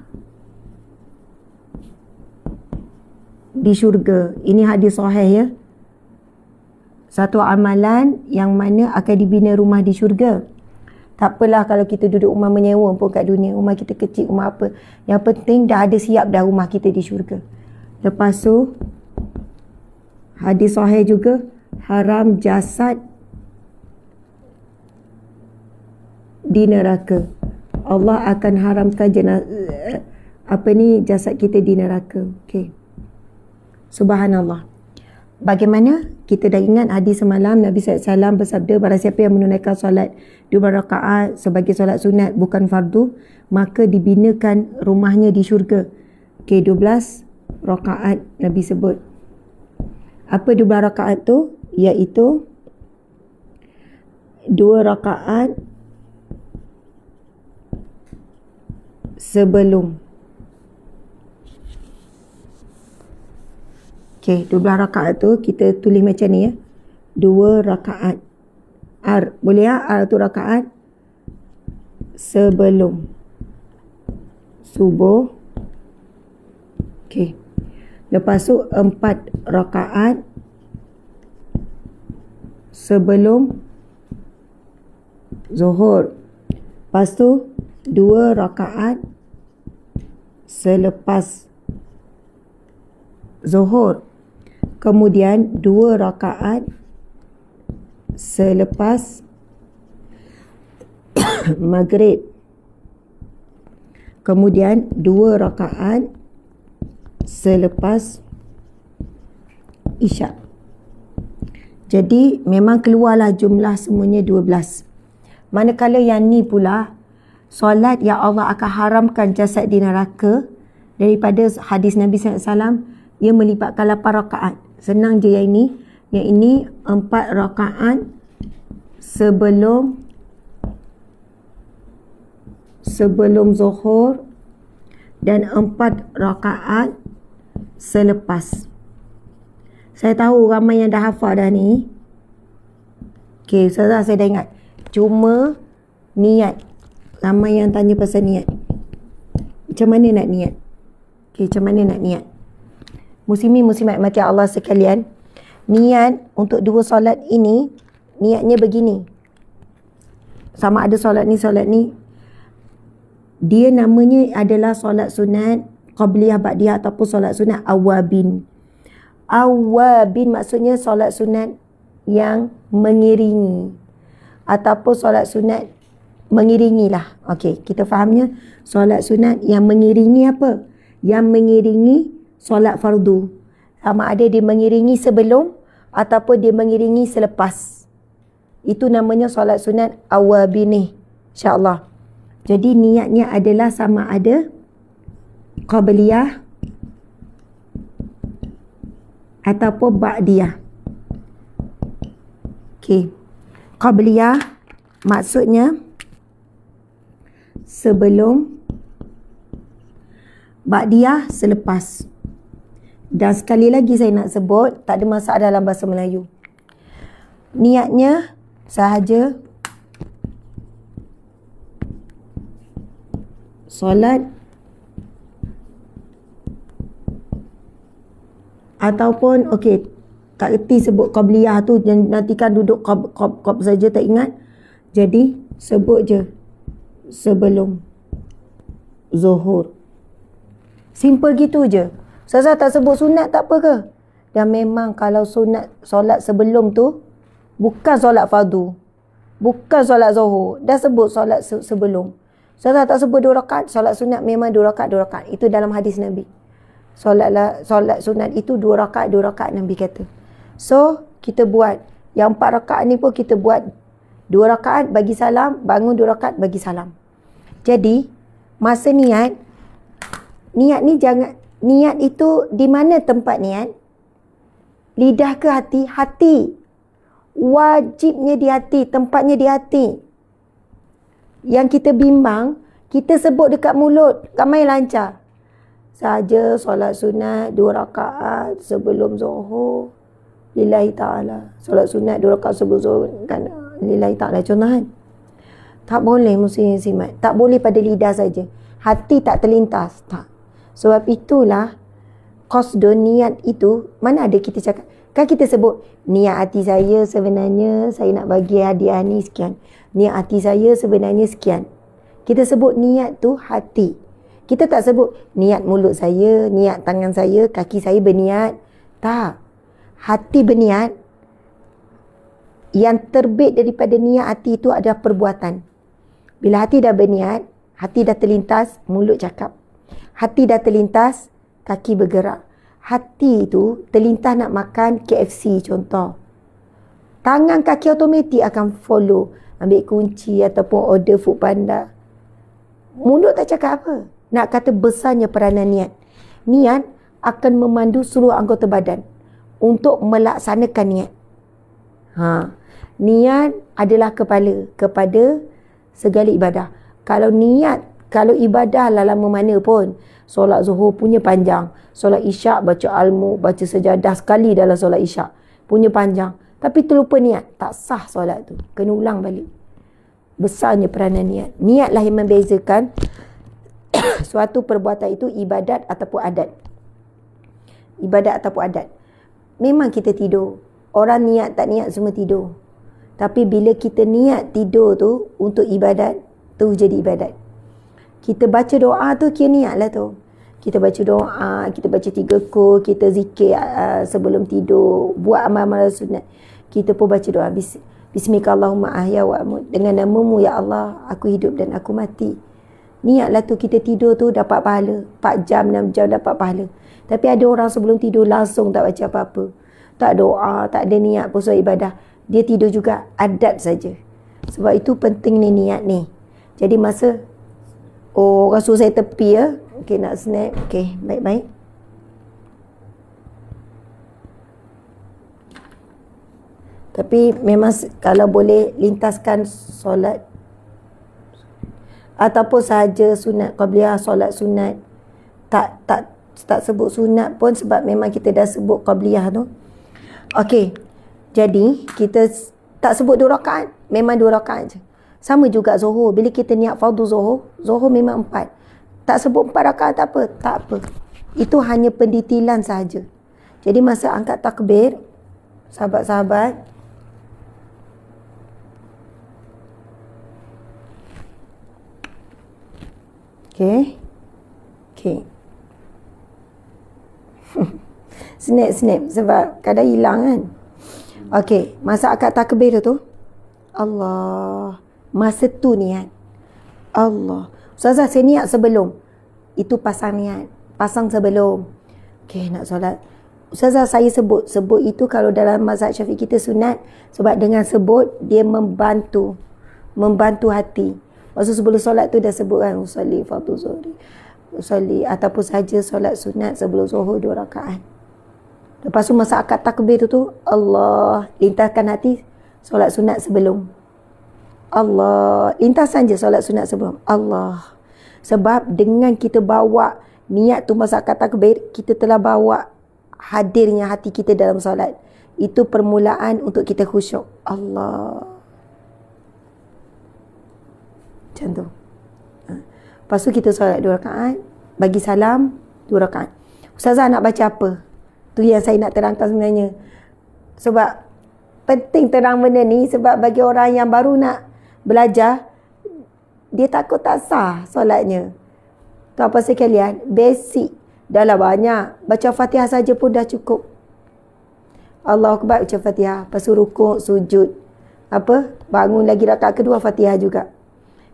di syurga. Ini hadis sahih ya. Satu amalan yang mana akan dibina rumah di syurga. Tak apalah kalau kita duduk rumah menyewa pun kat dunia, rumah kita kecil, rumah apa. Yang penting dah ada siap dah rumah kita di syurga. Lepas tu hadis sahih juga, haram jasad di neraka. Allah akan haramkan jasad kita di neraka. Okey. Subhanallah. Bagaimana? Kita dah ingat hadis semalam Nabi SAW bersabda, barang siapa yang menunaikan solat 2 rakaat sebagai solat sunat bukan fardu, maka dibinakan rumahnya di syurga. 12 rakaat Nabi sebut. Apa 2 rakaat tu? Iaitu 2 rakaat sebelum. 12 rakaat tu kita tulis macam ni ya. 2 rakaat. Boleh ya? Tu rakaat sebelum subuh. Lepas tu 4 rakaat sebelum zuhur. Lepas tu 2 rakaat selepas zuhur. Kemudian 2 rakaat selepas maghrib. Kemudian 2 rakaat selepas isyak. Jadi memang keluarlah jumlah semuanya 12. Manakala yang ni pula, solat yang Allah akan haramkan jasad di neraka, daripada hadis Nabi SAW, ia melibatkan 8 rakaat. Senang je yang ini. Yang ini 4 rakaat sebelum zuhur dan 4 rakaat selepas. Saya tahu ramai yang dah hafal dah ni. Okey, Ustazah saya dah ingat. Cuma niat. Ramai yang tanya pasal niat. Macam mana nak niat? Okey, macam mana nak niat? Muslimin muslimat mati Allah sekalian, niat untuk 2 solat ini, niatnya begini. Sama ada solat ni, dia namanya adalah solat sunat qabliyah, ba'diyah ataupun solat sunat awabin. Awabin maksudnya solat sunat yang mengiringi, ataupun solat sunat mengiringilah. Okey, kita fahamnya solat sunat yang mengiringi apa? Yang mengiringi solat fardu. Sama ada dia mengiringi sebelum ataupun dia mengiringi selepas. Itu namanya solat sunat awabin, insya-Allah. Jadi niatnya adalah sama ada qabliyah ataupun ba'diyah. Okey. Qabliyah maksudnya sebelum, ba'diyah selepas. Dan sekali lagi saya nak sebut, tak ada masalah dalam bahasa Melayu. Niatnya sahaja solat ataupun okey, tak erti sebut qabliyah tu, nanti kan duduk qab saja tak ingat. Jadi sebut je sebelum zuhur. Simple gitu je. Ustazah tak sebut sunat tak apa ke? Dan memang kalau sunat solat sebelum tu bukan solat fardu, bukan solat zuhur, dah sebut solat sebelum. Ustazah tak sebut 2 rakaat, solat sunat memang 2 rakaat 2 rakaat. Itu dalam hadis Nabi. Solat sunat itu 2 rakaat 2 rakaat Nabi kata. So kita buat yang 4 rakaat ni pun kita buat 2 rakaat bagi salam, bangun 2 rakaat bagi salam. Jadi masa niat ni jangan, niat itu di mana tempat niat? Lidah ke hati? Hati. Wajibnya di hati, tempatnya di hati. Yang kita bimbang, kita sebut dekat mulut, ramai lancar. Saja solat sunat 2 rakaat sebelum zuhur lillahi ta'ala. Solat sunat 2 rakaat sebelum zuhur kan lillahi ta'ala, contoh kan. Tak boleh muslimin. Tak boleh pada lidah saja. Hati tak terlintas. Tak. Sebab itulah qasdun, niat itu, mana ada kita cakap. Kan kita sebut, niat hati saya sebenarnya saya nak bagi hadiah ni sekian. Niat hati saya sebenarnya sekian. Kita sebut niat tu hati. Kita tak sebut niat mulut saya, niat tangan saya, kaki saya berniat. Tak. Hati berniat. Yang terbit daripada niat hati itu adalah perbuatan. Bila hati dah berniat, hati dah terlintas, mulut cakap. Hati dah terlintas, kaki bergerak. Hati itu terlintas nak makan KFC contoh. Tangan kaki automatik akan follow. Ambil kunci ataupun order food panda. Mulut tak cakap apa. Nak kata besarnya peranan niat. Niat akan memandu seluruh anggota badan untuk melaksanakan niat. Niat adalah kepala kepada segala ibadah. Kalau niat, kalau ibadah lama mana pun, solat zuhur punya panjang, solat isyak baca almu, baca sejadah sekali dalam solat isyak punya panjang, tapi terlupa niat, tak sah solat tu, kena ulang balik. Besarnya peranan niat. Niatlah yang membezakan suatu perbuatan itu ibadat ataupun adat. Ibadat ataupun adat. Memang kita tidur, orang niat tak niat semua tidur. Tapi bila kita niat tidur tu untuk ibadat, tu jadi ibadat. Kita baca doa tu kira niat lah tu. Kita baca doa, kita baca 3 kul, kita zikir sebelum tidur, buat amal-amal sunat. Kita pun baca doa Bismillahirrahmanirrahim, ahya wa amut. Dengan namamu ya Allah, aku hidup dan aku mati. Niatlah tu kita tidur tu dapat pahala. 4 jam, 6 jam dapat pahala. Tapi ada orang sebelum tidur langsung tak baca apa-apa. Tak doa, tak ada niat puasa ibadah. Dia tidur juga, adat saja. Sebab itu penting ni niat ni. Jadi masa orang suruh saya tepi ya. Okey, nak snap. Okey, baik-baik. Tapi memang kalau boleh lintaskan solat ataupun sahaja sunat qabliyah, solat sunat. Tak sebut sunat pun sebab memang kita dah sebut qabliyah tu. Okey. Jadi kita tak sebut 2 rakaat, memang 2 rakaat je. Sama juga Zuhur, bila kita niat fardu Zuhur memang 4. Tak sebut 4 rakaat tak apa, tak apa. Itu hanya pendetilan sahaja. Jadi masa angkat takbir, sahabat-sahabat, okey. Snap sebab kadang hilang kan. Okey, masa akad takbir tu Allah, masa tu niat Allah. Ustazah saya niat sebelum. Itu pasang niat, pasang sebelum. Okey, nak solat. Ustazah saya sebut itu kalau dalam mazhab Syafi'i kita sunat, sebab dengan sebut dia membantu hati. Maksud sebelum solat tu dah sebut kan, usolli fardhu zuhri, usolli ataupun saja solat sunat sebelum zuhur 2 rakaat. Lepas tu masa akad takbir tu Allah, lintaskan hati solat sunat sebelum. Allah, lintasan je solat sunat sebelum. Allah. Sebab dengan kita bawa niat tu masa akad takbir, kita telah bawa hadirnya hati kita dalam solat. Itu permulaan untuk kita khusyuk. Allah. Macam tu. Lepas tu kita solat 2 rakaat, bagi salam 2 rakaat. Ustazah nak baca apa? Tu yang saya nak terangkan sebenarnya. Sebab penting terang benda ni, sebab bagi orang yang baru nak belajar, dia takut tak sah solatnya. Tuan apa sekalian, basic dah lah banyak. Baca Fatihah saja pun dah cukup. Allahu Akbar, baca Fatihah. Lepas tu rukuk, sujud. Bangun lagi rakaat kedua, Fatihah juga.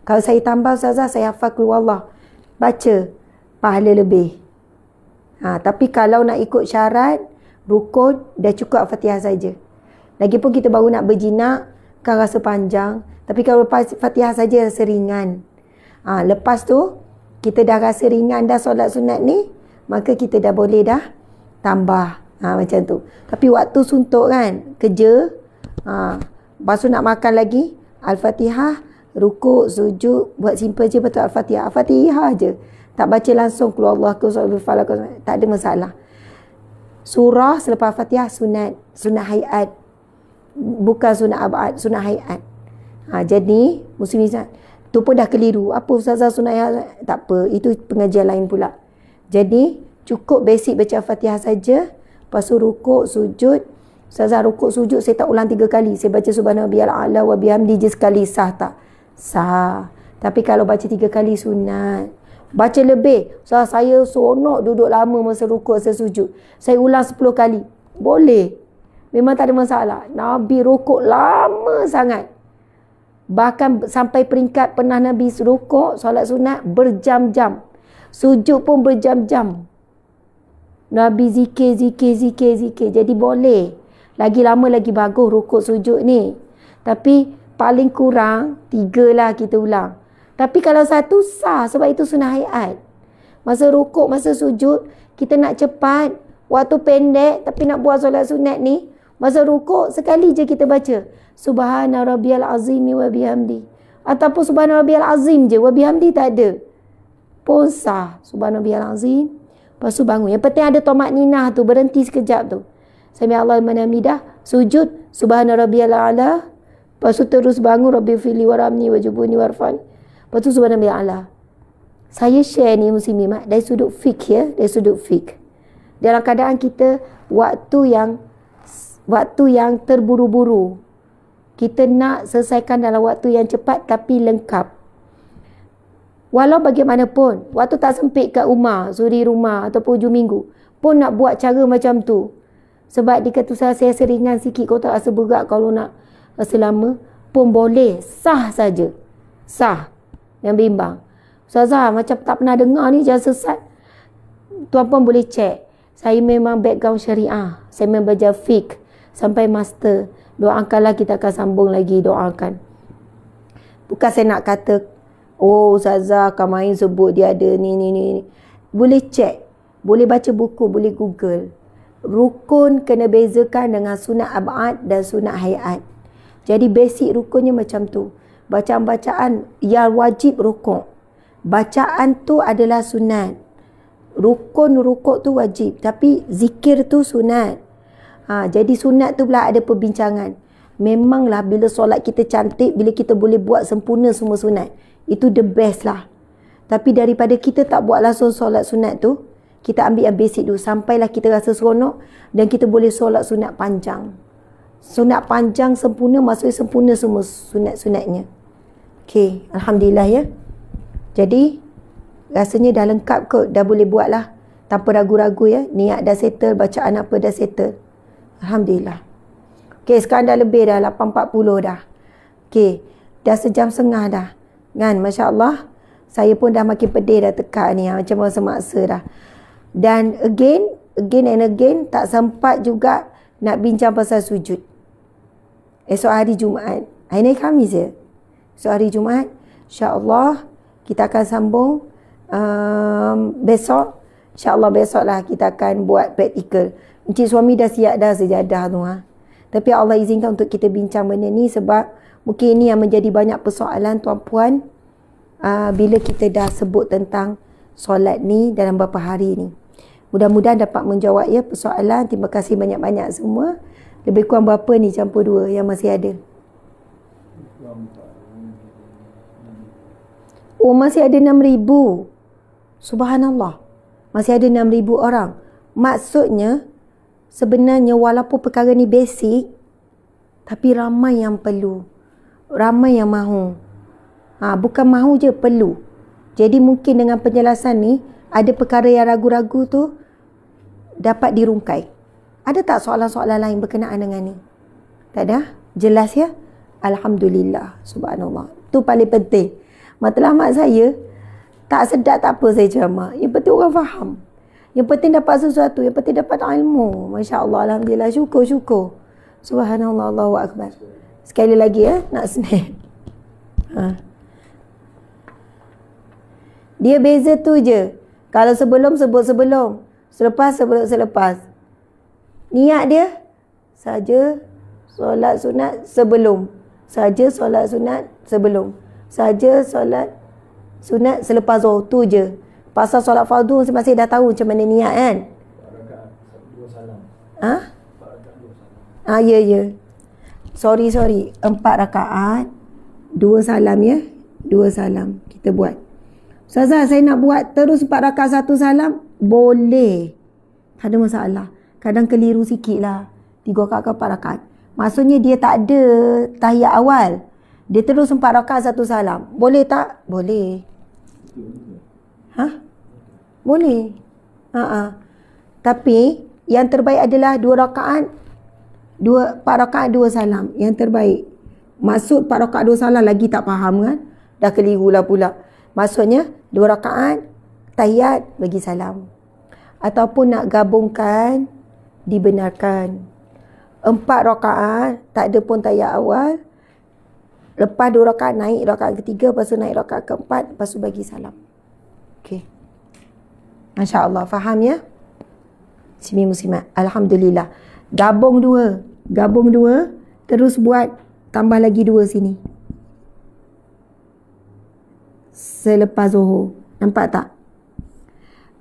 Kalau saya tambah Ustazah, saya hafal Qul Huwallah, baca, pahala lebih. Tapi kalau nak ikut syarat, rukun, dah cukup Fatihah saja. Lagipun kita baru nak berjinak, kan rasa panjang. Tapi kalau lepas Fatihah saja rasa ringan. Lepas tu, kita dah rasa ringan dah solat sunat ni, maka kita dah boleh dah tambah. Macam tu. Tapi waktu suntuk kan, kerja, lepas tu nak makan lagi, Al-Fatihah, rukuk, sujud, buat simple je betul Al-Fatihah. Al-Fatihah je. Tak baca langsung keluar Allah ke falaq, tak ada masalah. Surah selepas Fatihah sunat hayat. Bukan sunat abad, sunat hayat. Jadi muslimin tu pun dah keliru. Apa Ustazah sunat hayat? Tak apa, itu pengajian lain pula. Jadi cukup basic baca Fatihah saja. Lepas tu rukuk, sujud. Ustazah rukuk, sujud saya tak ulang 3 kali. Saya baca subhanallahil a'la wa bihamdi je sekali, sah tak? Sah. Tapi kalau baca 3 kali sunat. Baca lebih. Saya seronok duduk lama masa rukuk, saya sujud. Saya ulang 10 kali. Boleh. Memang tak ada masalah. Nabi rukuk lama sangat. Bahkan sampai peringkat pernah Nabi rukuk, solat sunat berjam-jam. Sujud pun berjam-jam. Nabi zikir. Jadi boleh. Lagi lama lagi bagus rukuk sujud ni. Tapi paling kurang 3 lah kita ulang. Tapi kalau 1 sah, sebab itu sunnah hayat. Masa rukuk, masa sujud, kita nak cepat, waktu pendek tapi nak buat solat sunat ni, masa rukuk sekali je kita baca Subhana rabbiyal azim wa bihamdi, ataupun Subhana rabbiyal azim je, wa bihamdi tak ada pun sah. Subhana rabbiyal azim, lepas tu bangun. Yang penting ada tomak ninah tu, berhenti sekejap tu. Sami Allah liman hamidah, sujud Subhana rabbiyal a'la, lepas tu terus bangun Rabbi fili waramni wajubuni warfani. Lepas tu subhanallah ala. Saya share ni muslimin dari sudut fiqh ya, dari sudut fiqh. Dalam keadaan kita waktu yang terburu-buru. Kita nak selesaikan dalam waktu yang cepat tapi lengkap. Walau bagaimanapun, waktu tak sempit kat rumah, suri rumah ataupun hujung minggu, pun nak buat cara macam tu. Sebab dia kata saya seringan sikit, kau tak rasa berat kalau nak rasa lama, pun boleh. Sah saja. Sah. Yang bimbang. Ustazah macam tak pernah dengar ni, jangan sesat. Tuan pun boleh cek. Saya memang background syariah. Saya memang belajar fiqh sampai master. Doakanlah, kita akan sambung lagi, doakan. Bukan saya nak kata, oh Ustazah akan main sebut dia ada ni. Boleh cek. Boleh baca buku, boleh Google. Rukun kena bezakan dengan sunat abad dan sunat hayat. Jadi basic rukunnya macam tu. Bacaan-bacaan yang wajib rukuk. Bacaan tu adalah sunat. Rukun rukuk tu wajib. Tapi zikir tu sunat. Jadi sunat tu pula ada perbincangan. Memanglah bila solat kita cantik, bila kita boleh buat sempurna semua sunat, itu the best lah. Tapi daripada kita tak buat langsung solat sunat tu, kita ambil yang basic dulu sampailah kita rasa seronok dan kita boleh solat sunat panjang. Sunat panjang sempurna, maksudnya sempurna semua sunat-sunatnya. Okey, alhamdulillah ya. Jadi rasanya dah lengkap kot, dah boleh buat lah tanpa ragu-ragu ya. Niat dah settle, bacaan apa dah settle. Alhamdulillah. Okey, sekarang dah lebih dah 8.40 dah. Okey, dah sejam setengah dah. Kan, masya-Allah. Saya pun dah makin pedih dah tekak ni, macam masa-masa dah. Dan again and again tak sempat juga nak bincang pasal sujud. Esok hari Jumaat. Hari ni Khamis je. Esok hari Jumaat, insya-Allah kita akan sambung besok. InsyaAllah besok lah kita akan buat praktikal. Encik suami dah siap dah sejadah tu. Tapi Allah izinkan untuk kita bincang benda ni sebab mungkin ini yang menjadi banyak persoalan tuan-puan bila kita dah sebut tentang solat ni dalam beberapa hari ni. Mudah-mudahan dapat menjawab ya persoalan. Terima kasih banyak-banyak semua. Lebih kurang berapa ni campur 2 yang masih ada? Oh, masih ada 6,000. Subhanallah. Masih ada 6,000 orang. Maksudnya, sebenarnya walaupun perkara ni basic, tapi ramai yang perlu. Ramai yang mahu. Bukan mahu je, perlu. Jadi mungkin dengan penjelasan ni, ada perkara yang ragu-ragu tu dapat dirungkai. Ada tak soalan-soalan lain berkenaan dengan ni? Tak ada? Jelas ya? Alhamdulillah. Subhanallah. Tu paling penting. Matlamat saya, tak sedap tak apa saya ceramah. Yang penting orang faham. Yang penting dapat sesuatu. Yang penting dapat ilmu. Masya Allah. Alhamdulillah. Syukur. Subhanallah. Allahu Akbar. Sekali lagi ya. Nak snack. Dia beza tu je. Kalau sebelum, sebut sebelum. Selepas, sebut selepas. Niat dia saja solat sunat sebelum. Saja solat sunat sebelum. Saja solat sunat selepas Zuhur. Tu je. Pasal solat fardu masih dah tahu macam mana niat kan? 4 rakaat 2 salam. Ya. Sorry. 4 rakaat 2 salam ya. 2 salam kita buat. Ustazah, saya nak buat terus 4 rakaat 1 salam. Boleh. Tak ada masalah. Kadang keliru sikit lah. 3 rakaat ke 4 rakaat. Maksudnya dia tak ada tahiyat awal. Dia terus 4 rakaat 1 salam. Boleh tak? Boleh. Boleh. Tapi yang terbaik adalah 4 rakaat 2 salam. Yang terbaik. Maksud 4 rakaat 2 salam lagi tak faham kan? Dah keliru lah pula. Maksudnya 2 rakaat tahiyat bagi salam. Ataupun nak gabungkan dibenarkan. 4 rakaat tak ada pun tahiyat awal. Lepas 2 rakaat naik rakaat ketiga, lepas tu naik rakaat keempat, lepas tu bagi salam. Okey. Masya-Allah, faham ya? Muslimat. Alhamdulillah. Gabung dua, terus buat tambah lagi 2 sini. Selepas Zuhur. Nampak tak?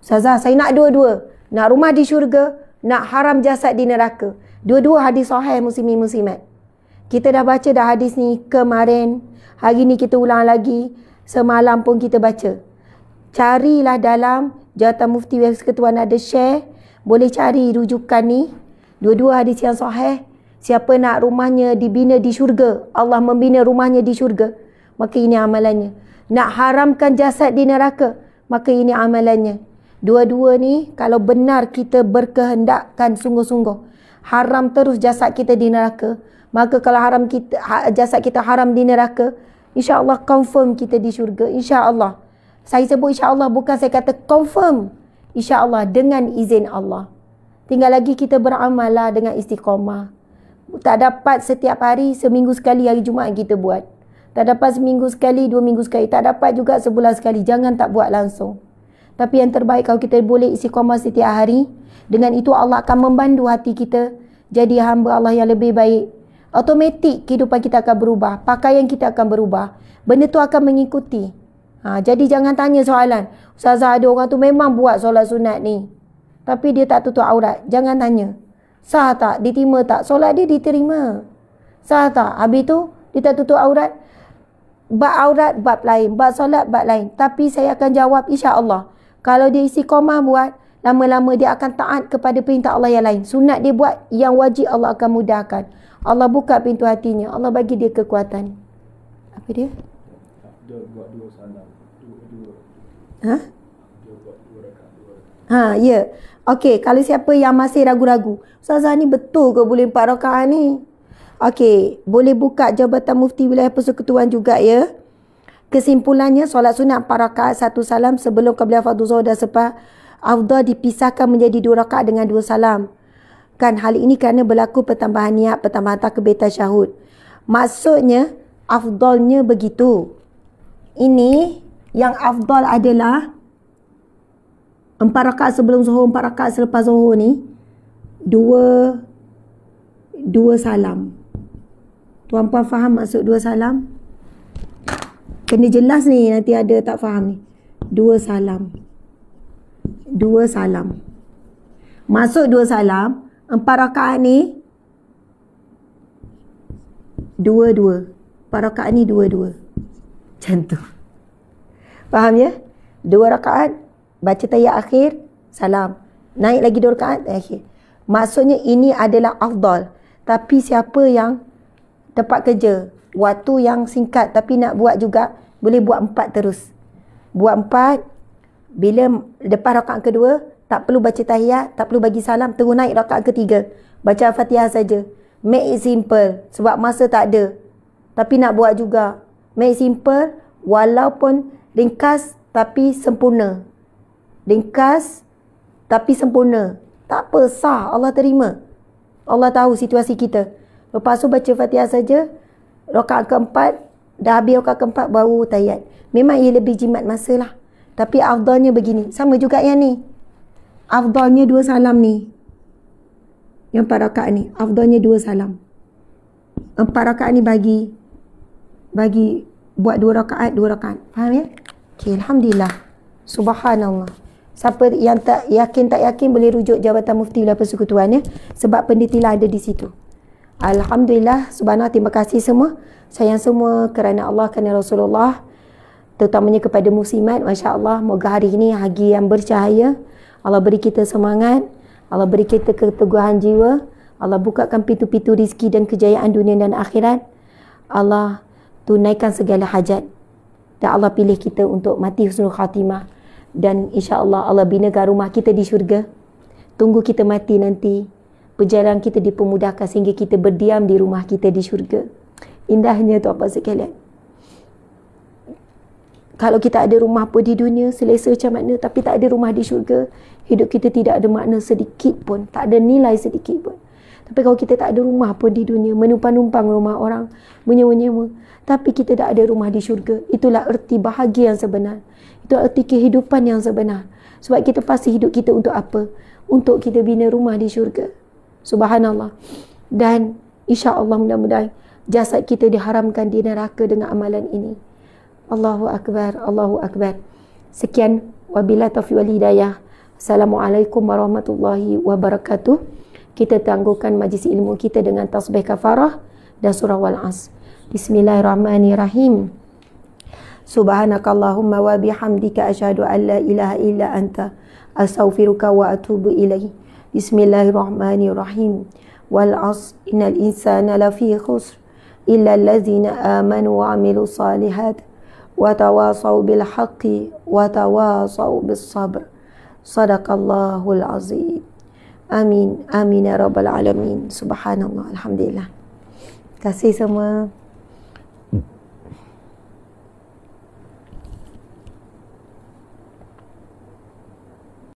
Ustazah, saya nak dua-dua. Nak rumah di syurga, nak haram jasad di neraka. Dua-dua hadis sahih muslimin-muslimat. Kita dah baca dah hadis ni kemarin. Hari ni kita ulang lagi. Semalam pun kita baca. Carilah dalam Jawatan Mufti Persekutuan ada share. Boleh cari rujukan ni. Dua-dua hadis yang sahih. Siapa nak rumahnya dibina di syurga, Allah membina rumahnya di syurga, maka ini amalannya. Nak haramkan jasad di neraka, maka ini amalannya. Dua-dua ni kalau benar kita berkehendakkan sungguh-sungguh haram terus jasad kita di neraka, maka kalau jasad kita haram di neraka, insya-Allah confirm kita di syurga, insya-Allah. Saya sebut insya-Allah, bukan saya kata confirm. Insya-Allah dengan izin Allah. Tinggal lagi kita beramal lah dengan istiqamah. Tak dapat setiap hari, seminggu sekali hari Jumaat kita buat. Tak dapat seminggu sekali, 2 minggu sekali. Tak dapat juga sebulan sekali. Jangan tak buat langsung. Tapi yang terbaik kalau kita boleh istiqamah setiap hari. Dengan itu Allah akan membantu hati kita jadi hamba Allah yang lebih baik. Automatik kehidupan kita akan berubah. Pakaian kita akan berubah. Benda tu akan mengikuti. Jadi jangan tanya soalan. Ustazah, ada orang tu memang buat solat sunat ni, tapi dia tak tutup aurat. Jangan tanya. Sah tak? Diterima tak? Solat dia diterima. Sah tak? Habis tu dia tak tutup aurat. Bab aurat bab lain, bab solat bab lain. Tapi saya akan jawab insya-Allah. Kalau dia istiqamah buat, lama-lama dia akan taat kepada perintah Allah yang lain. Sunat dia buat, yang wajib Allah akan mudahkan. Allah buka pintu hatinya. Allah bagi dia kekuatan. Apa dia? Dia buat 2 salam. Ha? Dia buat 2 rakaat. Ha, ya. Okey, kalau siapa yang masih ragu-ragu, Ustazah ni betul ke boleh 4 rakaat ni? Okey, boleh buka Jabatan Mufti Wilayah Persekutuan juga ya. Kesimpulannya, solat sunat 4 rakaat 1 salam sebelum qabliyah fardhu zuhur dan selepas afdal dipisahkan menjadi 2 rakaat dengan 2 salam. Kan hal ini kerana berlaku pertambahan niat, pertambahan takbir tasyahud. Maksudnya afdalnya begitu. Ini yang afdal adalah 4 rakaat sebelum zuhur, 4 rakaat selepas zuhur ni 2 salam. Tuan-puan faham maksud 2 salam? Kena jelas ni, nanti ada tak faham ni. 2 salam. 2 salam. Maksud 2 salam, 4 rakaat ni 2-2. 4 rakaat ni 2-2. Macam tu. Faham ya? 2 rakaat, baca tahiyat akhir, salam. Naik lagi 2 rakaat, akhir. Maksudnya ini adalah afdal. Tapi siapa yang tempat kerja, waktu yang singkat tapi nak buat juga, boleh buat 4 terus. Buat 4, bila lepas rakaat kedua, tak perlu baca tahiyat, tak perlu bagi salam, terus naik rakaat ketiga. Baca Al-Fatihah saja. Make it simple. Sebab masa tak ada. Tapi nak buat juga. Make it simple, walaupun ringkas tapi sempurna. Ringkas tapi sempurna. Tak apa, sah. Allah terima. Allah tahu situasi kita. Lepas tu baca Fatihah saja. Rakaat keempat, dah habis rakaat keempat, baru tahiyat. Memang ia lebih jimat masa lah. Tapi afdalnya begini. Sama juga yang ni. Afdalnya 2 salam ni. Yang 4 rakaat ni. Afdalnya 2 salam. 4 rakaat ni bagi buat 2 rakaat, 2 rakaat. Faham ya? Okay, Alhamdulillah. Subhanallah. Siapa yang tak yakin boleh rujuk Jabatan Mufti Wilayah Persekutuan ya. Sebab pendetilah ada di situ. Alhamdulillah. Subhanallah. Terima kasih semua. Sayang semua kerana Allah, kerana Rasulullah. Terutamanya kepada muslimat. Masya Allah. Moga hari ini hari yang bercahaya. Allah beri kita semangat. Allah beri kita keteguhan jiwa. Allah bukakan pintu-pintu rizki dan kejayaan dunia dan akhirat. Allah tunaikan segala hajat. Dan Allah pilih kita untuk mati husnul khatimah. Dan insya-Allah Allah binakan rumah kita di syurga. Tunggu kita mati nanti. Perjalanan kita dipermudahkan sehingga kita berdiam di rumah kita di syurga. Indahnya tuan-puan sekalian. Kalau kita ada rumah pun di dunia, selesa macam mana, tapi tak ada rumah di syurga, hidup kita tidak ada makna sedikit pun. Tak ada nilai sedikit pun. Tapi kalau kita tak ada rumah pun di dunia, menumpang-numpang rumah orang, menyewa-nyewa, tapi kita tak ada rumah di syurga, itulah erti bahagia yang sebenar. Itulah erti kehidupan yang sebenar. Sebab kita pasti hidup kita untuk apa? Untuk kita bina rumah di syurga. Subhanallah. Dan insya-Allah mudah-mudahan jasad kita diharamkan di neraka dengan amalan ini. Allahu Akbar, Allahu Akbar. Sekian, wabillahi taufiq wal hidayah. Assalamualaikum warahmatullahi wabarakatuh. Kita tangguhkan majlis ilmu kita dengan tasbih kafarah dan surah Wal-As. Bismillahirrahmanirrahim. Subhanakallahumma wa bihamdika asyhadu an la ilaha illa anta astaghfiruka wa atubu ilaih. Bismillahirrahmanirrahim. Wal-'asr innal insana lafi khusr illa allazina amanu wa 'amilus salihat wa tawasaw bil haqqi wa tawasaw bis sabr. Sadaqallahul azim. Amin. Amin ya rabbal alamin. Subhanallah. Alhamdulillah. Terima kasih semua.